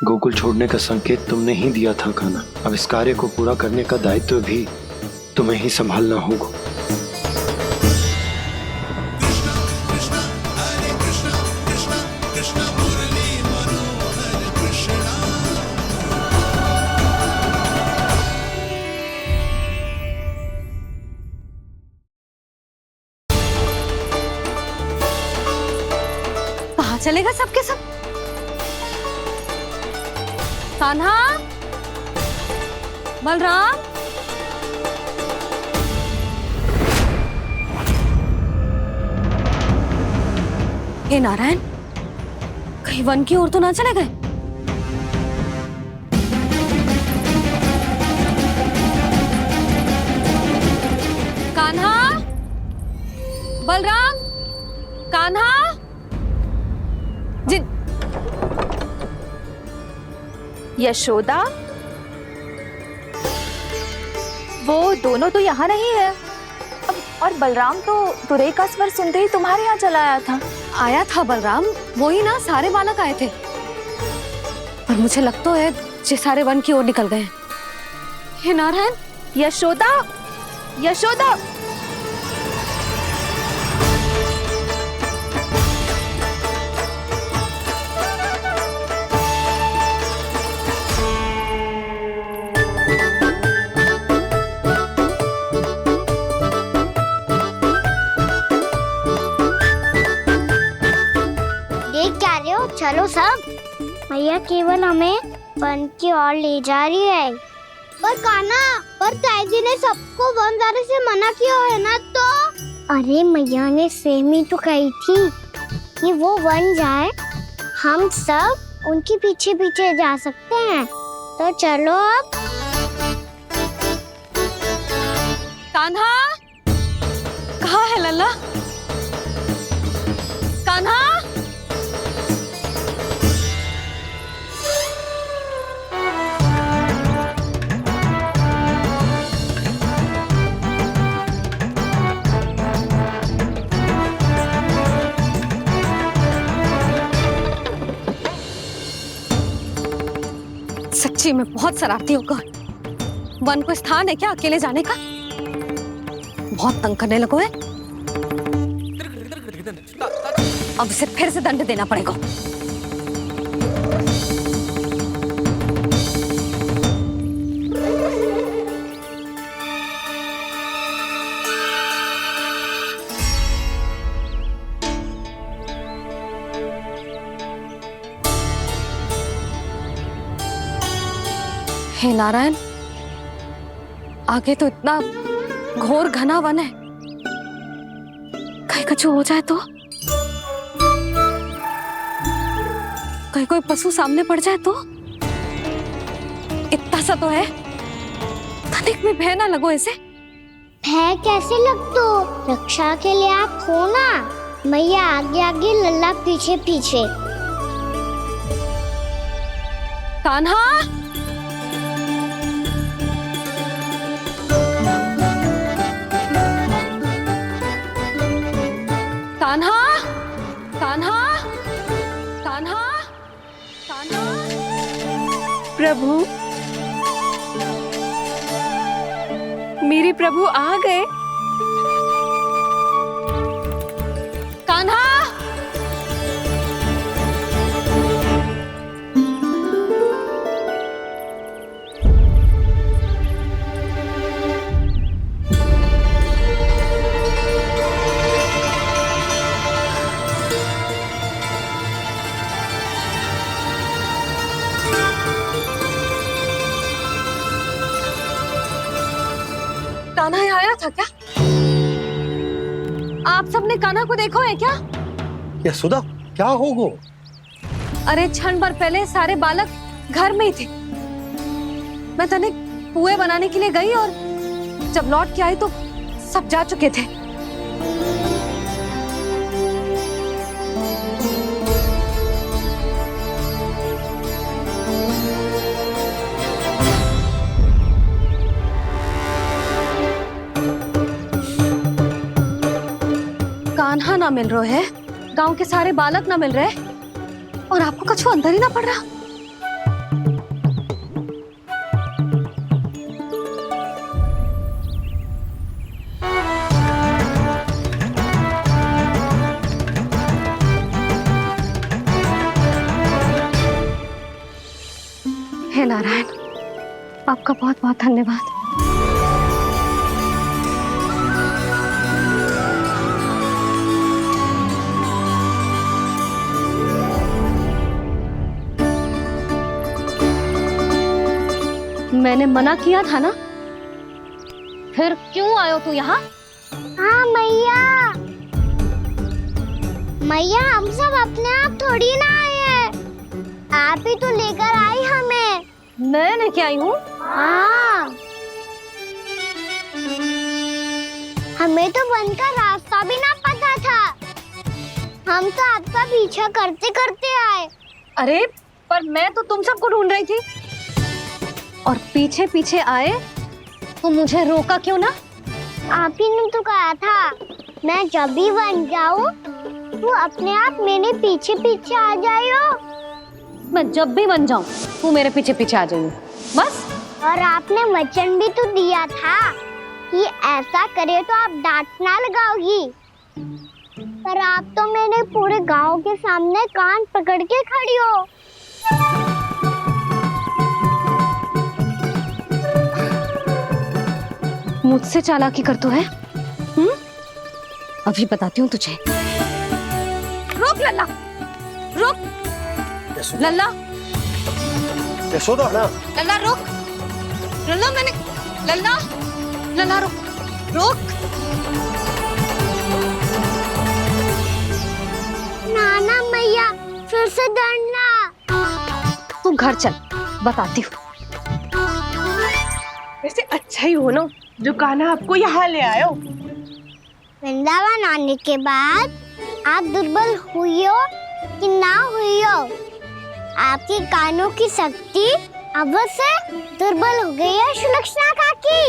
गोकुल छोड़ने का संकेत तुमने ही दिया था कान्हा। अब इस कार्य को पूरा करने का दायित्व भी तुम्हें ही संभालना होगा। चलेगा सबके सब? कान्हा, बलराम, हे नारायण, कहीं वन की ओर तो ना चले गए? कान्हा, बलराम, कान्हा, जिन यशोदा, वो दोनों तो यहाँ नहीं है। और बलराम तो तुरई का स्वर सुनते ही तुम्हारे यहाँ चला आया था। आया था बलराम, वही ना सारे बालक आए थे। पर मुझे लगता है ये सारे वन की ओर निकल गए। हे नारायण, यशोदा, यशोदा, चलो सब, मैया केवल हमें वन की ओर ले जा रही है। पर कान्हा, पर ताईजी ने सबको वन जाने से मना किया है ना तो? अरे मैया ने सेम ही तो कही थी कि वो वन जाए, हम सब उनके पीछे पीछे जा सकते हैं। तो चलो अब। कान्हा, कहाँ है लल्ला? कान्हा, सच्ची में बहुत शरारती होगा। वन को स्थान है क्या अकेले जाने का? बहुत तंग करने लगो है। अब इसे फिर से दंड देना पड़ेगा। हे नारायण, आगे तो इतना घोर घना वन है, कहीं कुछ हो जाए तो? कहीं कोई पशु सामने पड़ जाए तो? इतना सा तो है, तनिक में भय ना लगो इसे। भय कैसे लग तो? रक्षा के लिए आप हो ना। मैया आगे आगे, लल्ला पीछे पीछे। कान्हा, कान्हा, कान्हा, कान्हा, कान्हा। प्रभु, मेरे प्रभु आ गए। कान्हा, कान्हा यहाँ आया था क्या? आप सबने कान्हा को देखो है क्या? यशोदा, क्या हो गो? अरे क्षण भर पहले सारे बालक घर में ही थे। मैं तनिक पुए बनाने के लिए गई और जब लौट के आई तो सब जा चुके थे। कान्हा ना मिल रहे है, गांव के सारे बालक ना मिल रहे, और आपको कुछ अंदर ही ना पड़ रहा। हे नारायण, आपका बहुत बहुत धन्यवाद। मैंने मना किया था ना, फिर क्यों आयो तू यहाँ? हाँ मैया, मैया हम सब अपने आप थोड़ी ना आए हैं, आप ही तो लेकर आई हमें। मैं लेके आई हूँ? हाँ, हमें तो वन का रास्ता भी ना पता था, हम तो आपका पीछा करते करते आए। अरे पर मैं तो तुम सबको ढूंढ रही थी, और पीछे पीछे आए तो मुझे रोका क्यों ना? आप ही ने तो कहा था मैं जब भी बन जाऊं तू अपने आप मेरे पीछे पीछे आ जाइयो। मैं जब भी बन जाऊं तू मेरे पीछे पीछे आ जाइयो, बस। और आपने वचन भी तो दिया था कि ऐसा करे तो आप डांट ना लगाओगी, पर आप तो मेरे पूरे गांव के सामने कान पकड़ के खड़ी हो। मुझसे चालाकी करतो है? अभी बताती हूँ तुझे। रुक लल्ला, रुक लल्ला, यशोदा ना, लल्ला रुक, लल्ला मैंने, लल्ला, लल्ला रुक, रुक। नाना मैया फिर से डरना। तू घर चल, बताती हूँ। वैसे अच्छा ही हो ना जो कान्हा आपको यहाँ ले आयो। वृंदावन आने के बाद आप दुर्बल हुई हो कि ना हुई हो, आपके कानों की शक्ति अब से दुर्बल हो गई है सुलक्षणा काकी।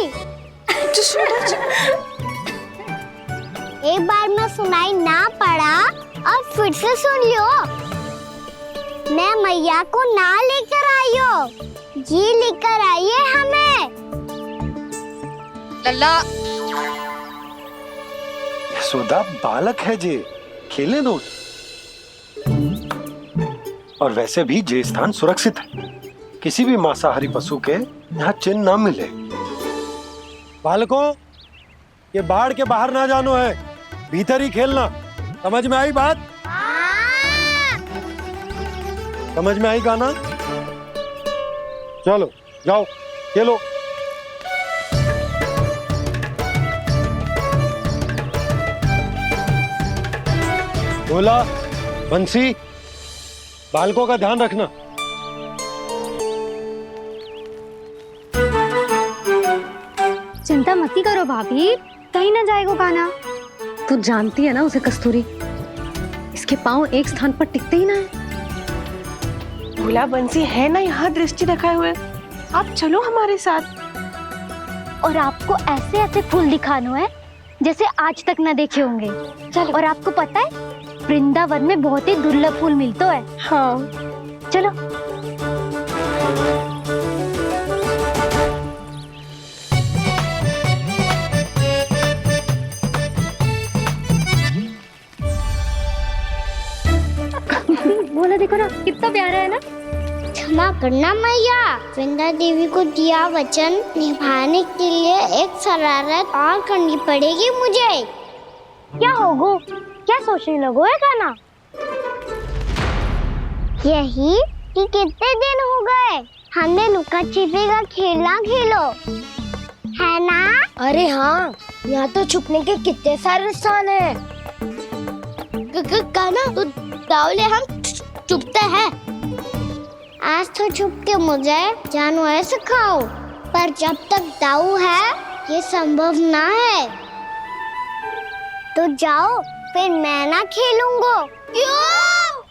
एक बार में सुनाई ना पड़ा और फिर से सुन लियो। मैं मैया को ना लेकर आई हो, जी लेकर आई है हमें। लल्ला, यशोदा बालक है जे, खेलने दो। और वैसे भी जे स्थान सुरक्षित है, किसी भी मांसाहारी पशु के यहाँ चिन्ह ना मिले। बालकों, ये बाढ़ के बाहर ना जानो है, भीतर ही खेलना। समझ में आई बात? समझ में आई गाना? चलो जाओ खेलो। बोला बंसी, बालकों का ध्यान रखना। चिंता मत करो भाभी, कहीं ना जाएगा कान्हा। तू जानती है ना उसे कस्तूरी, इसके पांव एक स्थान पर टिकते ही ना है। भोला बंसी है ना यहाँ दृष्टि रखाए हुए, आप चलो हमारे साथ। और आपको ऐसे ऐसे फूल दिखाना है जैसे आज तक ना देखे होंगे। चलो। और आपको पता है वृंदावन में बहुत ही दुर्लभ फूल मिलते हैं। हाँ चलो। बोला देखो ना कितना प्यारा है ना। क्षमा करना मैया, वृंदा देवी को दिया वचन निभाने के लिए एक शरारत और करनी पड़ेगी मुझे। क्या होगो, क्या सोचने लगो है कान्हा? यही कि कितने दिन हो गए हमने लुका छिपी का खेलना खेलो, है ना? अरे हाँ, यहाँ तो छुपने के कितने सारे स्थान है। कान्हा तो दावले हम छुपते हैं। आज तो छुप के मुझे जानवर सिखाओ, पर जब तक दाऊ है ये संभव ना है। तो जाओ, फिर मैं ना खेलूंगा। क्यों?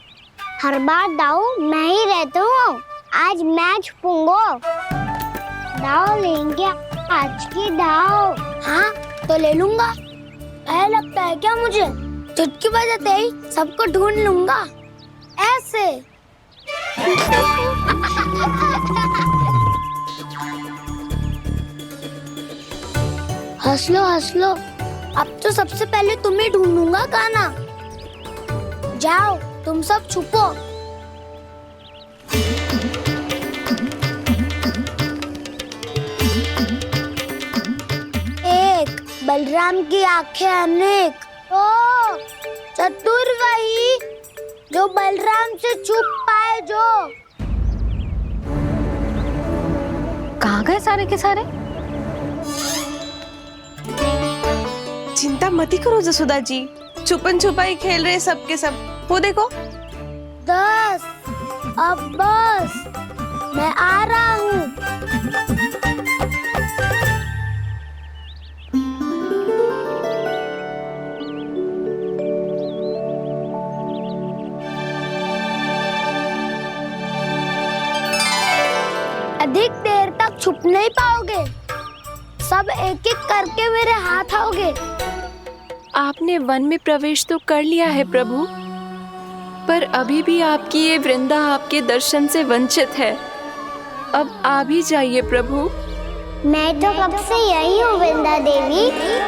हर बार दाऊ मैं ही रहता हूँ, आज मैं छुपूंगा। दाऊ लेंगे आज की दाऊ। हाँ तो ले लूंगा। ऐसा लगता है क्या मुझे? चुटकी बजाते ही सबको ढूंढ लूंगा ऐसे। हंस लो, अब तो सबसे पहले तुम्हें ढूंढूंगा कान्हा। जाओ तुम सब छुपो। एक बलराम की आंखें अनेक। ओ चतुर वही जो बलराम से छुप पाए जो। कहाँ गए सारे के सारे? चिंता मत करो जसोदा जी, छुपन छुपाई खेल रहे सब के सब। वो देखो। 10 अब बस, मैं आ रहा हूँ। अधिक देर तक छुप नहीं पाओगे, सब एक एक करके मेरे हाथ आओगे। आपने वन में प्रवेश तो कर लिया है प्रभु, पर अभी भी आपकी ये वृंदा आपके दर्शन से वंचित है। अब आ भी जाइए प्रभु। मैं तो कब से यही हूँ वृंदा देवी,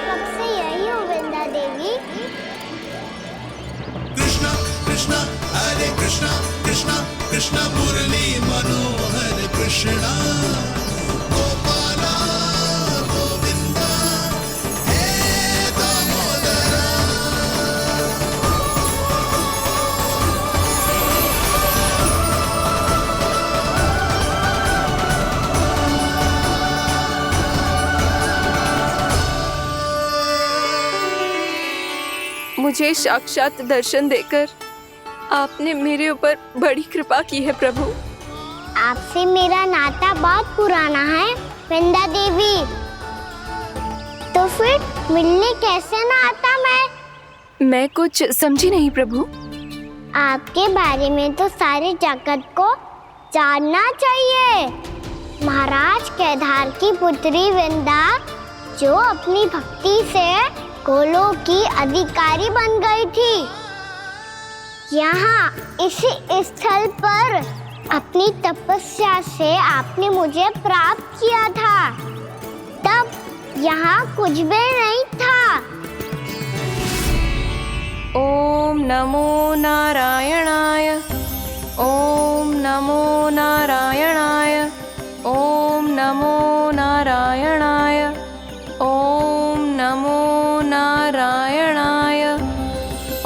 कब से यही हूँ वृंदा देवी। कृष्णा कृष्णा हरे कृष्णा कृष्णा कृष्णा मुरली मनोहर कृष्णा गोपाला गोविंदा हे दामोदरा। मुझे साक्षात दर्शन देकर आपने मेरे ऊपर बड़ी कृपा की है प्रभु। आपसे मेरा नाता बहुत पुराना है वृंदा देवी, तो फिर मिलने कैसे ना आता मैं कुछ समझी नहीं प्रभु। आपके बारे में तो सारे जगत को जानना चाहिए। महाराज केदार की पुत्री वृंदा, जो अपनी भक्ति से गोलोक की अधिकारी बन गई थी, यहाँ इसी स्थल पर अपनी तपस्या से आपने मुझे प्राप्त किया था। तब यहाँ कुछ भी नहीं था। ओम नमो नारायणाय, ओम नमो नारायणाय, ओम नमो नारायणाय, ओम नमो नारायणाय,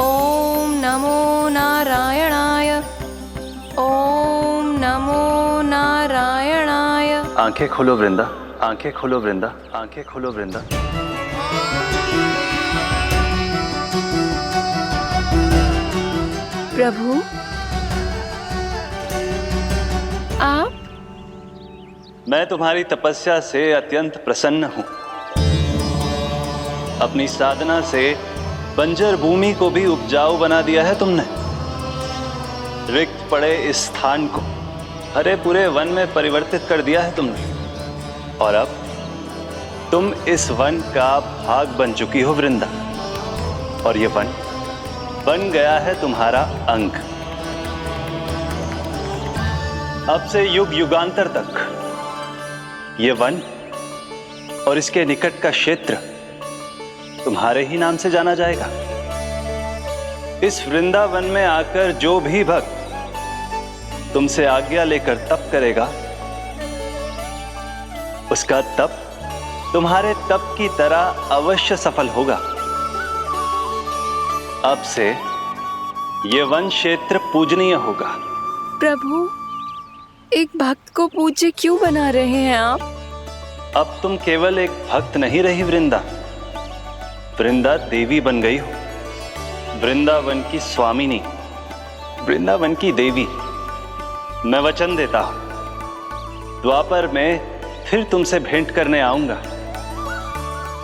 ओम नमो नारायणाय, ओम नमो नारायणाय। आंखें खोलो वृंदा, आंखें खोलो वृंदा, आंखें खोलो वृंदा। प्रभु आप? मैं तुम्हारी तपस्या से अत्यंत प्रसन्न हूं। अपनी साधना से बंजर भूमि को भी उपजाऊ बना दिया है तुमने। रिक्त पड़े इस स्थान को हरे पूरे वन में परिवर्तित कर दिया है तुमने, और अब तुम इस वन का भाग बन चुकी हो वृंदा, और ये वन बन गया है तुम्हारा अंग। अब से युग युगांतर तक ये वन और इसके निकट का क्षेत्र तुम्हारे ही नाम से जाना जाएगा। इस वृंदावन में आकर जो भी भक्त तुमसे आज्ञा लेकर तप करेगा, उसका तप तुम्हारे तप की तरह अवश्य सफल होगा। अब से ये वन क्षेत्र पूजनीय होगा। प्रभु, एक भक्त को पूज्य क्यों बना रहे हैं आप? अब तुम केवल एक भक्त नहीं रही वृंदा, वृंदा देवी बन गई हो। वृंदावन की स्वामिनी, वृंदावन की देवी। मैं वचन देता हूं, द्वापर में फिर तुमसे भेंट करने आऊंगा,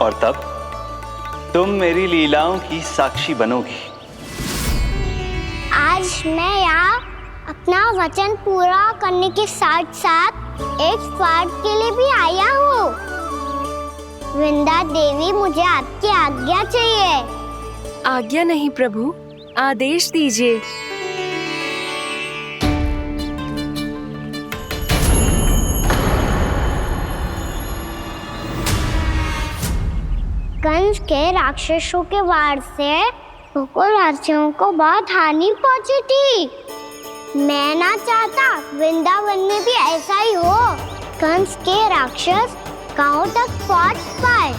और तब तुम मेरी लीलाओं की साक्षी बनोगी। आज मैं यहाँ अपना वचन पूरा करने के साथ साथ एक स्वार्थ के लिए भी आया हूँ। वृंदा देवी, मुझे आपकी आज्ञा चाहिए। आज्ञा नहीं प्रभु, आदेश दीजिए। कंस के राक्षसों के वार से गोकुलवासियों को बहुत हानि पहुंची थी। मैं ना चाहता वृंदावन में भी ऐसा ही हो। कंस के राक्षस गांव तक पहुंच पाए,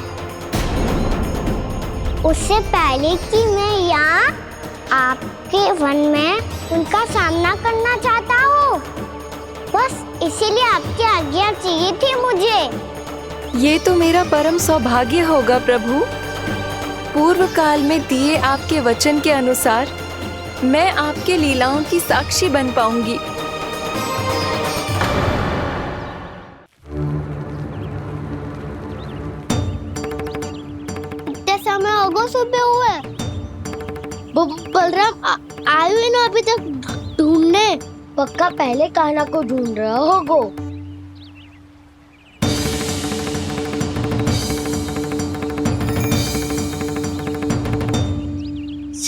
उससे पहले कि मैं यहाँ आपके वन में उनका सामना करना चाहता हूँ। बस इसीलिए आपकी आज्ञा चाहिए थी मुझे। ये तो मेरा परम सौभाग्य होगा प्रभु। पूर्व काल में दिए आपके वचन के अनुसार मैं आपके लीलाओं की साक्षी बन पाऊंगी। इतने समय होगा सुबह हुए, बलराम आयु ही ना अभी तक ढूंढने। पक्का पहले कान्हा को ढूंढ रहा होगा।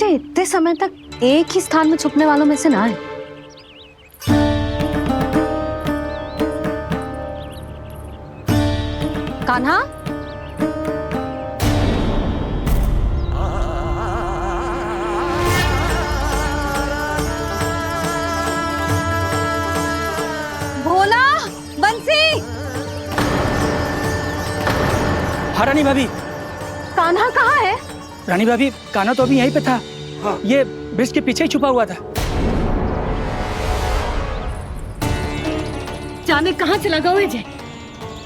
इतने समय तक एक ही स्थान में छुपने वालों में से ना है। कान्हा, भोला, बंसी। हाँ रानी भाभी। कान्हा कहाँ है? रानी भाभी, कान्हा तो अभी यहीं पे था। हाँ। ये ब्रिज के पीछे ही छुपा हुआ था। जाने कहाँ चला गया वह?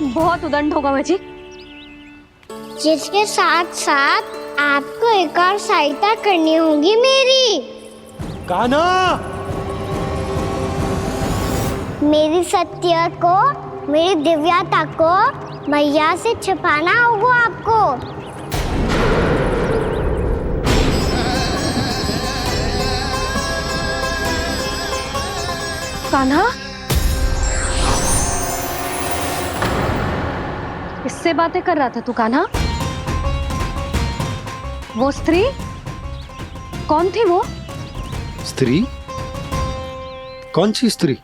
बहुत उदंड होगा वह जी। जिसके साथ साथ आपको एक और सहायता करनी होगी मेरी। कान्हा, मेरी सत्य को, मेरी दिव्यता को मैया से छिपाना होगा आपको। कान्हा, किससे बातें कर रहा था तू कान्हा? वो स्त्री कौन थी? वो स्त्री? कौन सी स्त्री?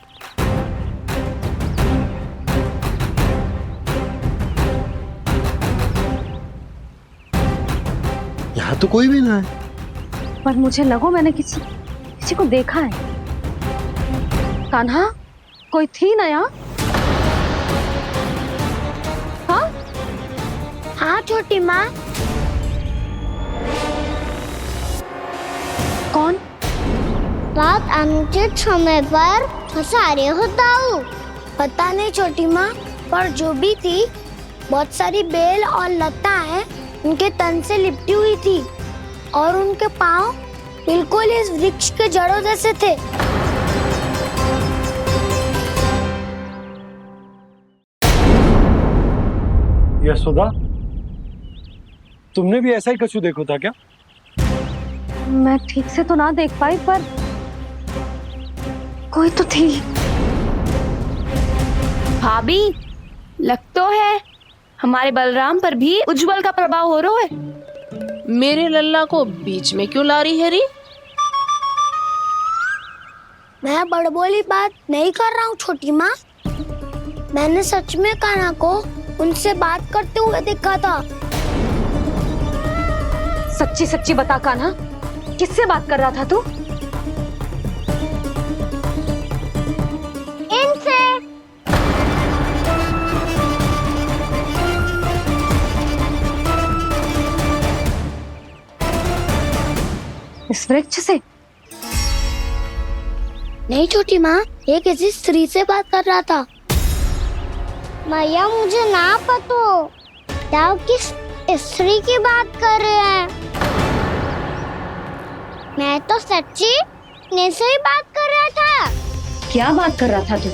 यहाँ तो कोई भी ना है। पर मुझे लगो मैंने किसी को देखा है। कान्हा, कोई थी ना यहाँ? हाँ? हाँ छोटी माँ। कौन? रात अनुचित समय पर फंसारे होता हूँ। पता नहीं छोटी माँ, पर जो भी थी बहुत सारी बेल और लता है उनके तन से लिपटी हुई थी और उनके पाँव बिल्कुल इस वृक्ष के जड़ों जैसे थे। यशोदा, तुमने भी ऐसा ही कछु देखो था क्या? मैं ठीक से तो ना देख पाई, पर कोई तो थी। भाभी, लग तो है हमारे बलराम पर भी उज्जवल का प्रभाव हो रहा है। मेरे लल्ला को बीच में क्यों ला रही है री? मैं बड़बोली बात नहीं कर रहा हूँ छोटी माँ। मैंने सच में कान्हा को उनसे बात करते हुए देखा था। सच्ची सच्ची बता कान्हा, किससे बात कर रहा था तू? इनसे। इस वृक्ष से? नहीं छोटी माँ, ये किसी स्त्री से बात कर रहा था। मैया मुझे ना पतो आप किस स्त्री की बात कर रहे हैं। मैं तो सच्ची ने से ही बात कर रहा था। क्या बात कर रहा था तू?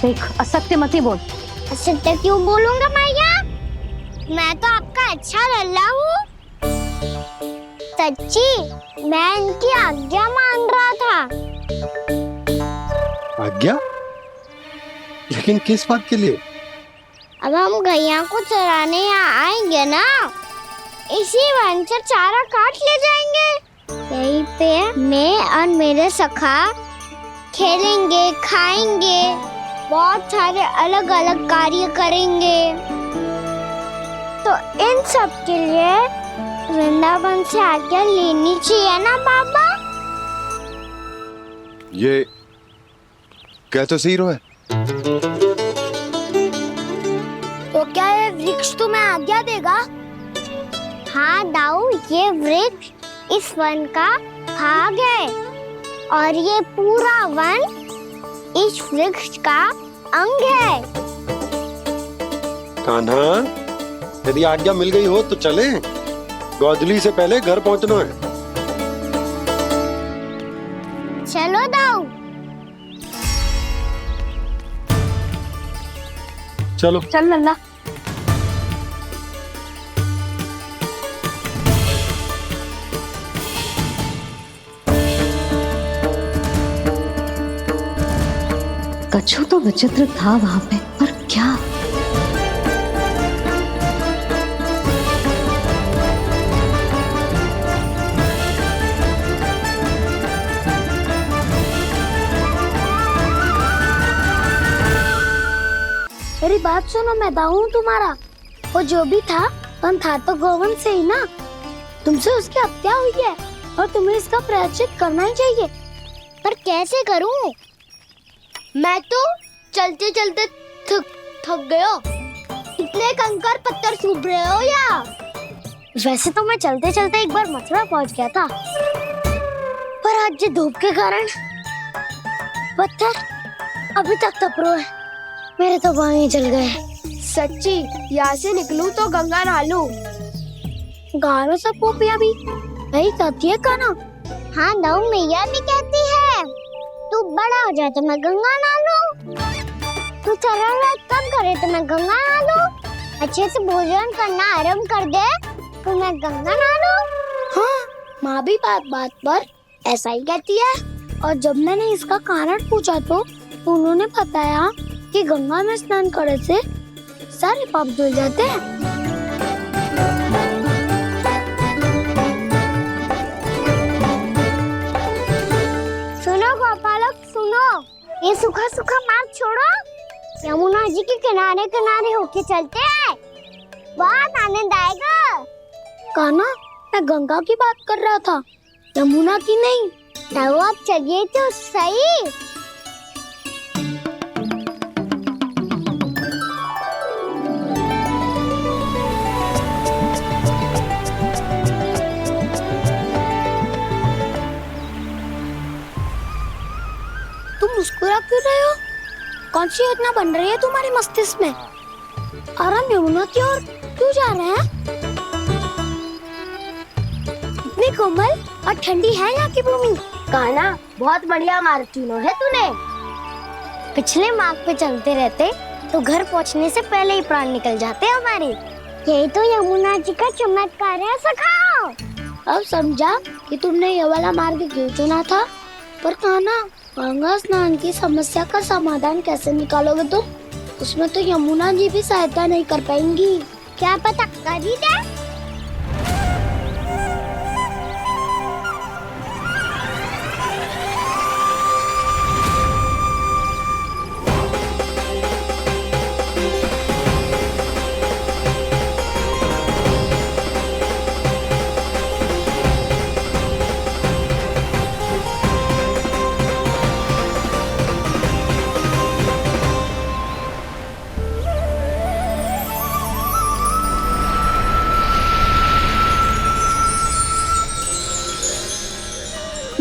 देख, असत्य मत ही बोल। असत्य क्यों बोलूंगा मैया? मैं तो आपका अच्छा लल्ला हूँ। सच्ची मैं इनकी आज्ञा मान रहा था। आज्ञा? लेकिन किस बात के लिए? अब हम गैया को चराने यहाँ आएंगे ना, इसी वन से चारा काट ले जाएंगे। यहीं पे मैं और मेरे सखा खेलेंगे, खाएंगे, बहुत सारे अलग अलग कार्य करेंगे। तो इन सब के लिए वृंदावन से आज्ञा लेनी चाहिए ना बाबा? ये क्या तो सही रो है। तो क्या ये वृक्ष तुम्हें आज्ञा देगा? हाँ दाऊ, ये वृक्ष इस वन का भाग है और ये पूरा वन इस वृक्ष का अंग है। कान्हा, यदि आज्ञा मिल गई हो तो चले। गोधूली से पहले घर पहुंचना है। चलो दाऊ। चलो चल लल्ला। कछु तो विचित्र था वहां पे, पर क्या? मेरी बात सुनो, मैं दाऊ हूँ तुम्हारा। वो जो भी था तो गोवन से ही ना। तुमसे उसकी हत्या हुई है और तुम्हें इसका प्रायश्चित करना ही चाहिए। पर कैसे करूं? मैं तो चलते चलते थक गया। इतने कंकर पत्थर सूख रहे हो या? वैसे तो मैं चलते चलते एक बार मथुरा पहुंच गया था, पर आज ये धूप के कारण पत्थर अभी तक तप रहे हैं। मेरे तो बाएं ही जल गए। सच्ची, यहाँ से निकलूं तो गंगा नहा लूं। गारों से पोपिया भी यही कहती है काना। हाँ दाऊ, मैया भी कहती है तू बड़ा हो जाए तो मैं गंगा नहा लूं, तू चरण व्रत कम करे तो मैं गंगा नहा लूं, अच्छे से भोजन करना आरंभ कर दे तो मैं गंगा नहा लूं। हाँ, माँ भी बात बात पर ऐसा ही कहती है। और जब मैंने इसका कारण पूछा तो उन्होंने बताया कि गंगा में स्नान करने से सारे पाप धुल जाते हैं। सुनो गोपालक, सुनो, ये सूखा सूखा मार्ग छोड़ो, यमुना जी के किनारे किनारे होके चलते हैं, बहुत आनंद आएगा। कान्हा, मैं गंगा की बात कर रहा था, यमुना की नहीं। तो आप चलिए तो सही। मुस्कुरा क्यों रहे हो? कौन सी योजना बन रही है तुम्हारे मस्तिष्क में? और हम यमुना की ओर क्यों जा रहे हैं? इतनी कोमल और ठंडी है यहाँ की भूमि। कान्हा, बहुत बढ़िया मार्ग चुना है तूने। पिछले मार्ग पे चलते रहते तो घर पहुँचने से पहले ही प्राण निकल जाते हमारे। यही तो यमुना जी का चमत्कार है सखाओ। अब समझा कि तुमने ये वाला मार्ग क्यों चुना था। पर कान्हा, गंगा स्नान की समस्या का समाधान कैसे निकालोगे तुम? उसमें तो यमुना जी भी सहायता नहीं कर पाएंगी। क्या पता कर ही दे।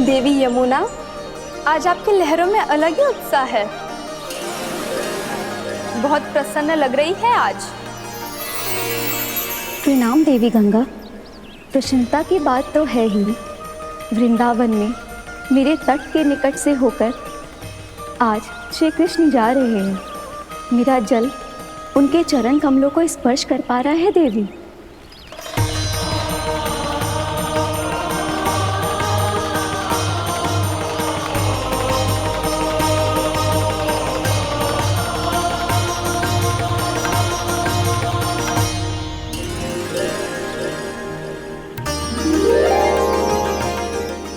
देवी यमुना, आज आपकी लहरों में अलग ही उत्साह है। बहुत प्रसन्न लग रही है आज। प्रणाम देवी गंगा। प्रसन्नता की बात तो है ही। वृंदावन में मेरे तट के निकट से होकर आज श्री कृष्ण जा रहे हैं। मेरा जल उनके चरण कमलों को स्पर्श कर पा रहा है देवी।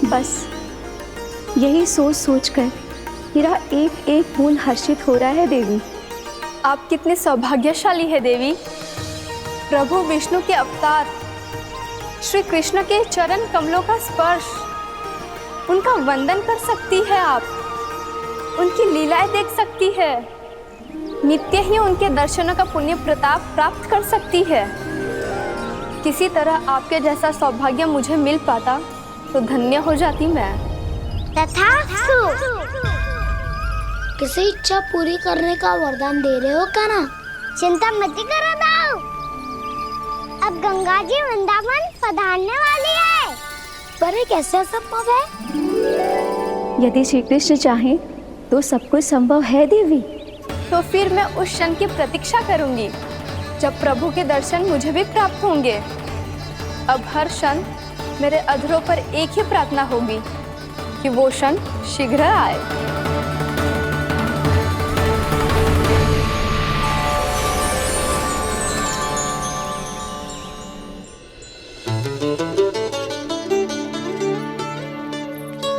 बस यही सोच सोचकर मेरा एक एक मूल हर्षित हो रहा है देवी। आप कितने सौभाग्यशाली है देवी। प्रभु विष्णु के अवतार श्री कृष्ण के चरण कमलों का स्पर्श, उनका वंदन कर सकती है आप, उनकी लीलाएं देख सकती है, नित्य ही उनके दर्शनों का पुण्य प्रताप प्राप्त कर सकती है। किसी तरह आपके जैसा सौभाग्य मुझे मिल पाता तो धन्य हो जाती मैं। तथास्तु। किसी इच्छा पूरी करने का वरदान दे रहे हो कान्हा? चिंता मत करो दाऊ, अब गंगा जी वृंदावन पधारने वाली है। पर ये कैसे संभव है? यदि श्री कृष्ण चाहे तो सब कुछ संभव है देवी। तो फिर मैं उस क्षण की प्रतीक्षा करूंगी जब प्रभु के दर्शन मुझे भी प्राप्त होंगे। अब हर क्षण मेरे अधरों पर एक ही प्रार्थना होगी कि वो क्षण शीघ्र आए।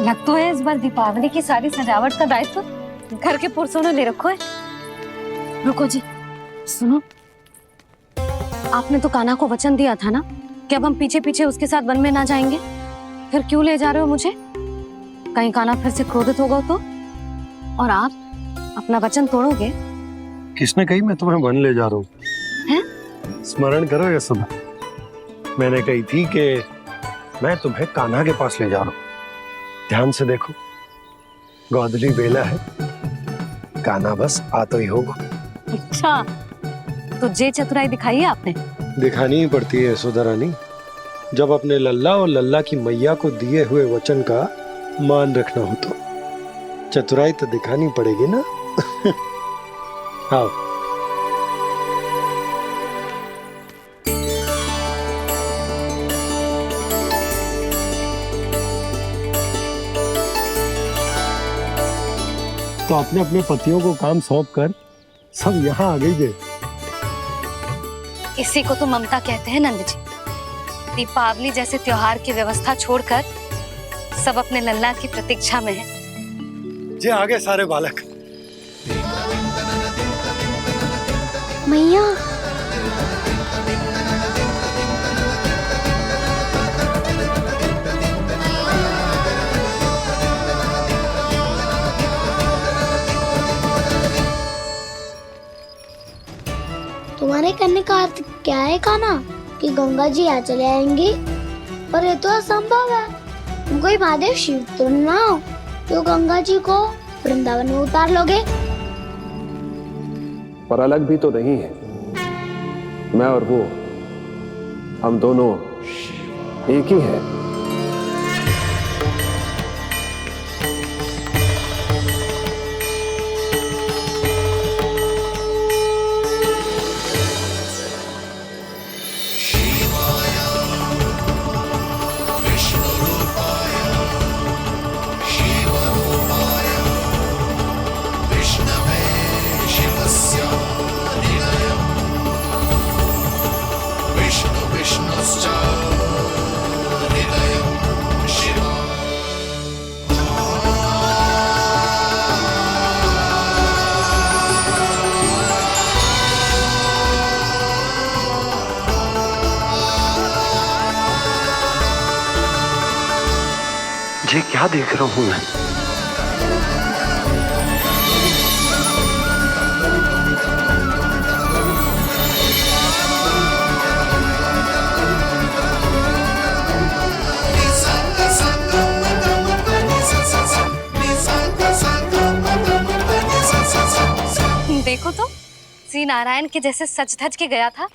लगता है इस बार दीपावली की सारी सजावट का दायित्व घर के पुरुषों ने ले रखो है। रुको जी, सुनो, आपने तो कान्हा को वचन दिया था ना कि अब हम पीछे पीछे उसके साथ वन में ना जाएंगे। फिर क्यों ले जा रहे हो मुझे? कहीं कान्हा फिर से क्रोधित होगा तो? और आप अपना वचन तोड़ोगे? किसने कही मैं तुम्हें वन ले जा रहा हूँ? स्मरण करो यशोदा, मैंने कही थी कि मैं तुम्हें कान्हा के पास ले जा रहा हूँ। ध्यान से देखो, गोधली बेला है, कान्हा बस आता ही होगा। अच्छा, तो जे चतुराई दिखाई है आपने? दिखानी ही पड़ती है यशोदा रानी, जब अपने लल्ला और लल्ला की मैया को दिए हुए वचन का मान रखना हो तो चतुराई तो दिखानी पड़ेगी ना। आओ। तो अपने अपने पतियों को काम सौंप कर सब यहाँ आ गई है। इसी को तो ममता कहते हैं नंद जी। दीपावली जैसे त्योहार की व्यवस्था छोड़कर सब अपने लल्ला की प्रतीक्षा में हैं। जे आगे सारे बालक। मैया, तुम्हारे कहने का अर्थ क्या है कान्हा? कि गंगा जी यहाँ चले आएंगे? पर ये तो असंभव है। तुम कोई महादेव शिव तो ना हो तो गंगा जी को वृंदावन में उतार लोगे? पर अलग भी तो नहीं है। मैं और वो, हम दोनों एक ही हैं। ये क्या देख रहा हूं मैं? देखो तो, श्री नारायण के जैसे सच धज के गया था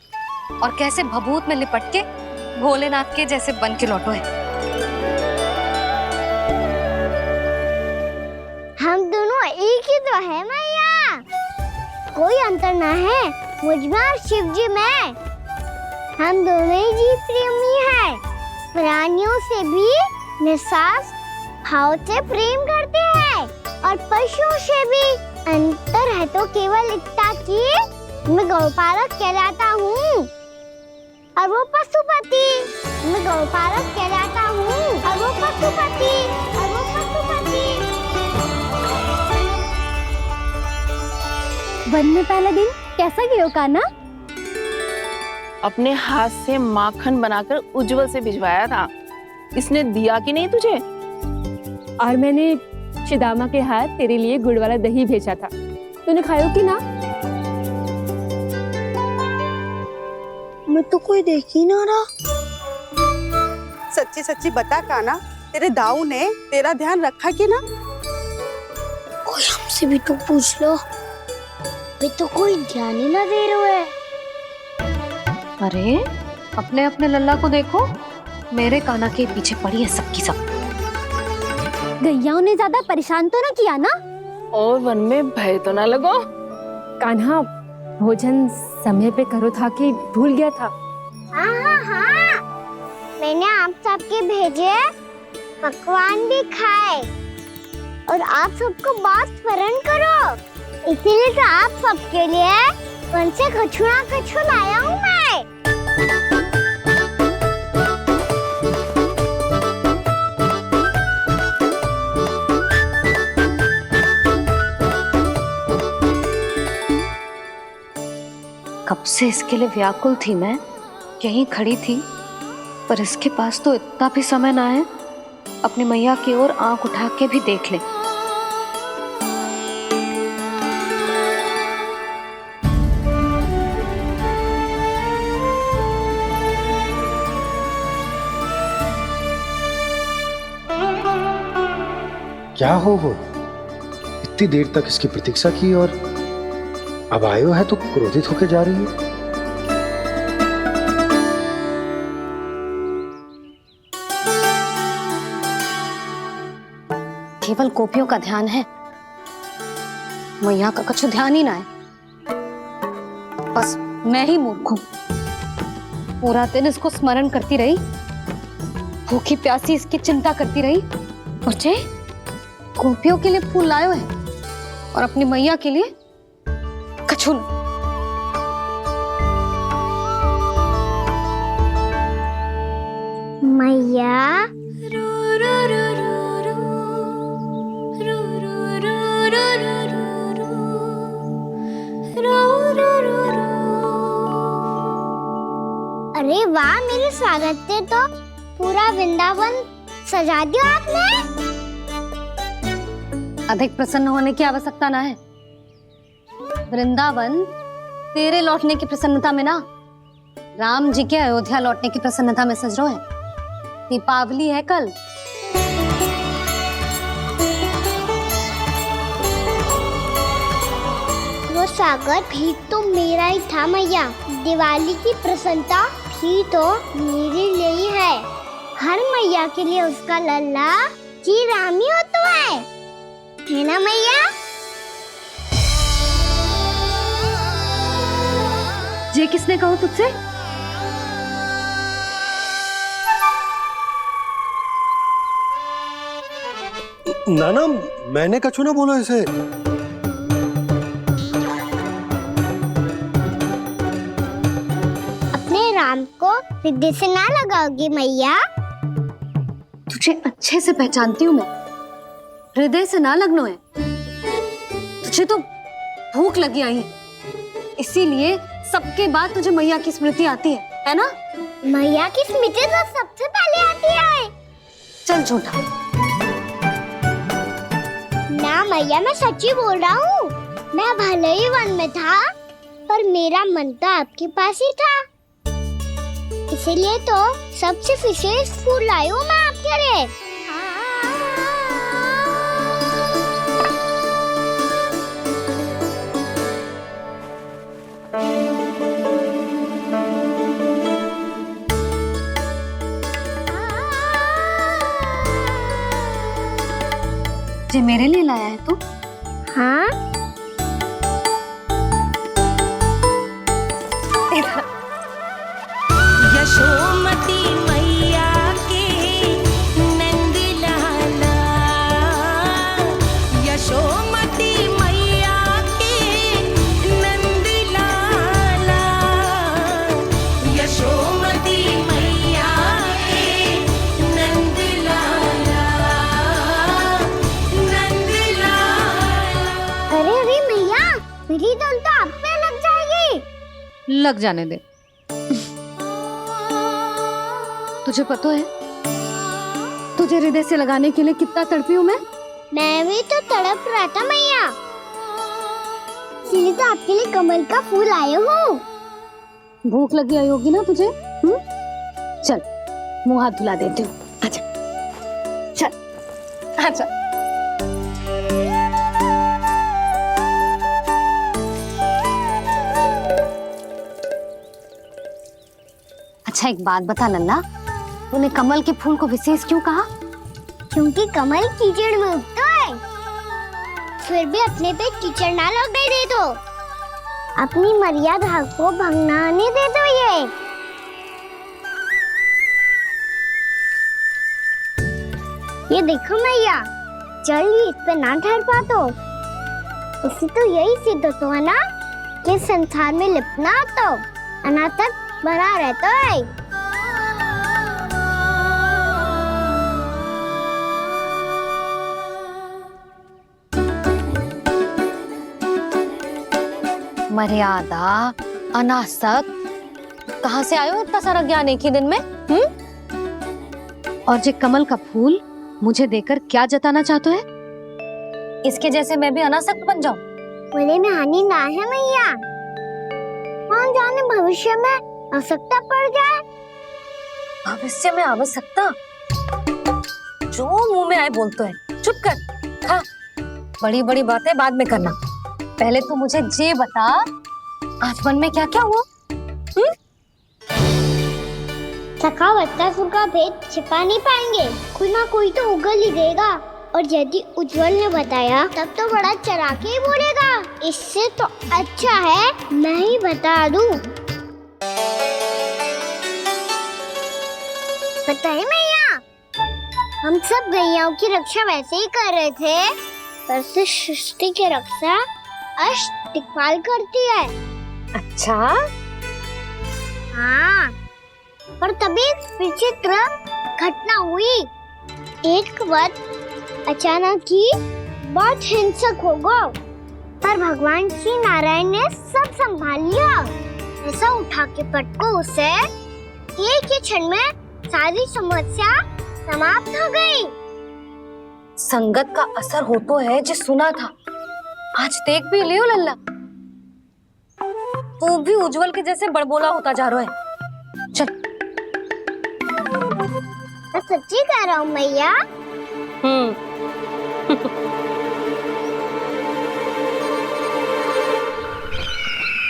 और कैसे भभूत में लिपट के भोलेनाथ के जैसे बन के लौटो है। हम दोनों एक ही तो है मैया, कोई अंतर ना है मुझ में और शिव जी में। हम दोनों ही जीव प्रेमी हैं, प्राणियों से भी निस्वार्थ भाव से प्रेम करते हैं और पशुओं से भी। अंतर है तो केवल इतना कि मैं गौपालक कहलाता हूँ और वो पशुपति। मैं गौपालक कहलाता हूँ और वो पशुपति। वन में पहला दिन कैसा गया कान्हा? अपने हाथ से माखन बनाकर उज्जवल से भिजवाया था। इसने दिया कि नहीं तुझे? और मैंने शिदामा के हाथ तेरे लिए गुड़ वाला दही भेजा था, तूने खाया कि ना? मैं तो कोई देख ही ना रहा। सच्ची सच्ची बता कान्हा, तेरे दाऊ ने तेरा ध्यान रखा कि ना? कोई हमसे से भी तो पूछ लो। वे तो कोई ध्यान ही ना दे रहे है। अरे अपने अपने लल्ला को देखो, मेरे कान्हा के पीछे पड़ी है सबकी सब। गैयाओं ने ज्यादा परेशान तो ना किया ना? और वन में भय तो ना लगो। कान्हा भोजन समय पे करो था कि भूल गया था? हाँ, मैंने आप सबके भेजे पकवान भी खाए और आप सबको बात स्मरण करो, इसीलिए तो आप सबके लिए वन से कछुआ लाया हूँ मैं। कब से इसके लिए व्याकुल थी मैं, यहीं खड़ी थी, पर इसके पास तो इतना भी समय ना है अपनी मैया की ओर आंख उठा के भी देख ले। क्या हो इतनी देर तक इसकी प्रतीक्षा की और अब आयो है तो क्रोधित होकर जा रही है। केवल गोपियों का ध्यान है, मैया का कुछ ध्यान ही ना है। बस मैं ही मूर्ख हूं, पूरा दिन इसको स्मरण करती रही, भूखी प्यासी इसकी चिंता करती रही, और जे गोपियों के लिए फूल लायो है और अपनी मैया के लिए कछु। मैया अरे वाह, मेरे स्वागत से तो पूरा वृंदावन सजा दिया आपने। अधिक प्रसन्न होने की आवश्यकता ना है। वृंदावन तेरे लौटने की प्रसन्नता में ना, राम जी के अयोध्या लौटने की प्रसन्नता में सज रहा है। दीपावली है कल। वो स्वागत भी तो मेरा ही था मैया। दिवाली की प्रसन्नता भी तो मेरे लिए ही है। हर मैया के लिए उसका लल्ला जी राम ही होता है ना मैया? ये किसने कहा तुझसे? नाना, मैंने कछु ना बोला इसे। अपने राम को हृदय से ना लगाओगी मैया? तुझे अच्छे से पहचानती हूँ मैं, हृदय से ना लगनो है। तुझे तो भूख लगी आई, इसीलिए सबके बाद तुझे मैया की स्मृति आती है ना? मैया की स्मृति तो सबसे पहले आती है। चल झूठा। ना मैया, मैं सच्ची बोल रहा हूँ। मैं भले ही वन में था, पर मेरा मन तो आपके पास ही था। इसीलिए तो सबसे विशेष फूल लाई हूँ मैं आपके लिए। ये मेरे लिए लाया है तू? हाँ। यशोमती मैया के नंद लाला, यशोमती मैया के नंद लाला, यशोमती मैया के नंद लाला, नंद लाला। अरे मैया, मेरी धुन तो आप पे लग जाएगी। लग जाने दे। तुझे पता है तुझे हृदय से लगाने के लिए कितना तड़पी हूँ मैं? मैं भी तो तड़प रहा था मैया, इसलिए तो आपके लिए कमल का फूल आया हूँ। भूख लगी आई होगी ना तुझे? चल मुंह हाथ धुला देती हूँ। आजा, चल आजा। अच्छा एक बात बता लल्ला, तूने कमल के फूल को विशेष क्यों कहा? क्योंकि कमल कीचड़ में उगता है। फिर भी अपने पे कीचड़ ना लगने दे दो, अपनी मर्यादा को भंगने दे दो। ये देखो मैया, जल भी इस पे ना ठहर पा तो इससे तो यही सिद्ध होता है ना कि संसार में लिपना तो अनाथ तक बना रहता है। मर्यादा, अनासक, कहाँ से आयो इतना सारा ज्ञान एक ही दिन में? और जे कमल का फूल मुझे देकर क्या जताना चाहते है? इसके जैसे मैं भी अनासक्त बन जाऊं? बोले में हानि ना है मैया, कौन जाने भविष्य में आवश्यकता पड़ जाए। भविष्य में आवश्यकता? जो मुंह में आए बोलते हैं, चुप कर। हाँ, बड़ी बड़ी बातें बाद में करना, पहले तू मुझे ये बता आज मन में क्या क्या हुआ? सखावत्ता का भेद छिपा नहीं पाएंगे, कोई ना कोई तो उगल ही देगा। और यदि उज्जवल ने बताया तब तो बड़ा चढ़ा के ही बोलेगा। इससे तो अच्छा है मैं ही बता दूं। पता है मैया, हम सब गैयाओं की रक्षा वैसे ही कर रहे थे, पर से सृष्टि की रक्षा अष्ट दिक्पाल करती है। अच्छा? हाँ, पर तभी विचित्र घटना हुई। एक वक्त अचानक ही बहुत हिंसक हो गया, पर भगवान श्री नारायण ने सब संभाल लिया। ऐसा उठा के पटको उसे, एक ही क्षण में सारी समस्या समाप्त हो गई। संगत का असर हो तो है जो सुना था, आज देख भी लियो लल्ला, तू भी उज्जवल के जैसे बड़बोला होता जा रहा है। चल। मैं सच्ची कह रहा हूँ मैया।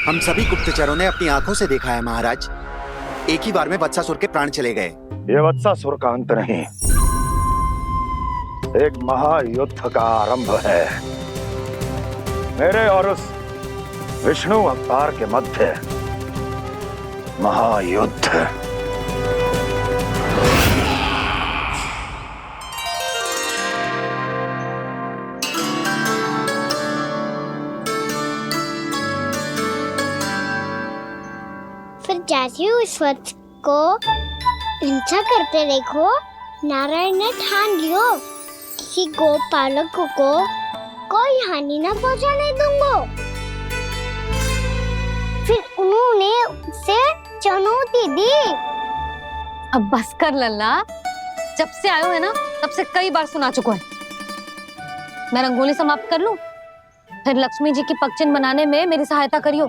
हम सभी गुप्तचरों ने अपनी आंखों से देखा है महाराज, एक ही बार में वत्सासुर के प्राण चले गए। ये वत्सासुर का अंत नहीं, एक महायुद्ध का आरंभ है। मेरे और उस विष्णु अवतार के मध्य महायुद्ध। फिर जैसे ही उस वत्स को हिंसा करते देखो, नारायण ने ठान लियो किसी गोपालक को कोई हानि न पहुंचाने दूंगा। फिर उन्होंने उसे चुनौती दी। अब बस कर लल्ला, जब से आयो है ना तब से कई बार सुना चुका है। मैं रंगोली समाप्त कर लूं, फिर लक्ष्मी जी की पगचिन बनाने में मेरी सहायता करियो।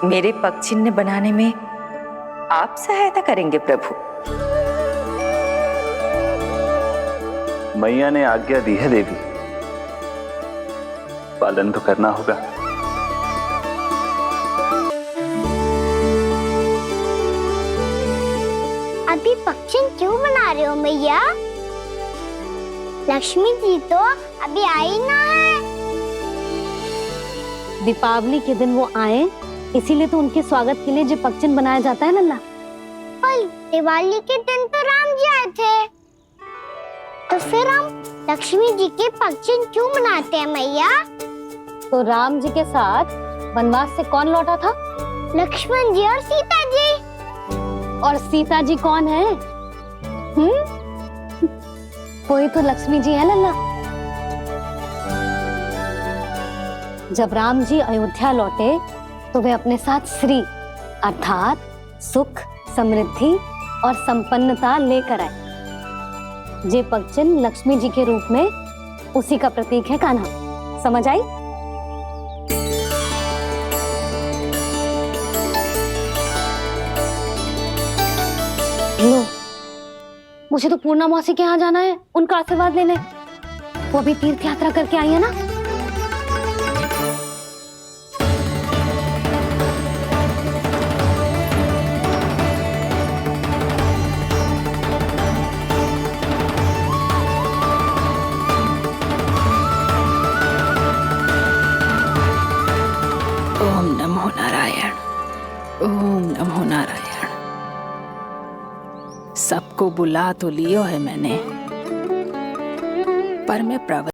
मेरे पग चिन्ह बनाने में आप सहायता करेंगे प्रभु? मैया ने आज्ञा दी है देवी, पालन तो करना होगा। अभी पक्षी क्यों बना रहे हो मैया? लक्ष्मी जी तो अभी आई ना है। दीपावली के दिन वो आए, इसीलिए तो उनके स्वागत के लिए जो पगचिन बनाया जाता है लल्ला। पर दिवाली के दिन तो राम जी आए थे, तो फिर हम लक्ष्मी जी के पगचिन क्यों बनाते हैं मैया? तो राम जी के साथ वनवास से कौन लौटा था? लक्ष्मण जी और सीता जी। और सीता जी कौन है? कोई तो लक्ष्मी जी है लल्ला। जब राम जी अयोध्या लौटे तो वे अपने साथ श्री अर्थात सुख, समृद्धि और संपन्नता लेकर आए। जे पगचिन लक्ष्मी जी के रूप में उसी का प्रतीक है कान्हा। समझ आई? लो, मुझे तो पूर्णा मौसी के यहाँ जाना है, उनका आशीर्वाद लेने। वो भी तीर्थ यात्रा करके आई है ना। नारायण, ओम नमो नारायण। सबको बुला तो लियो है मैंने, पर मैं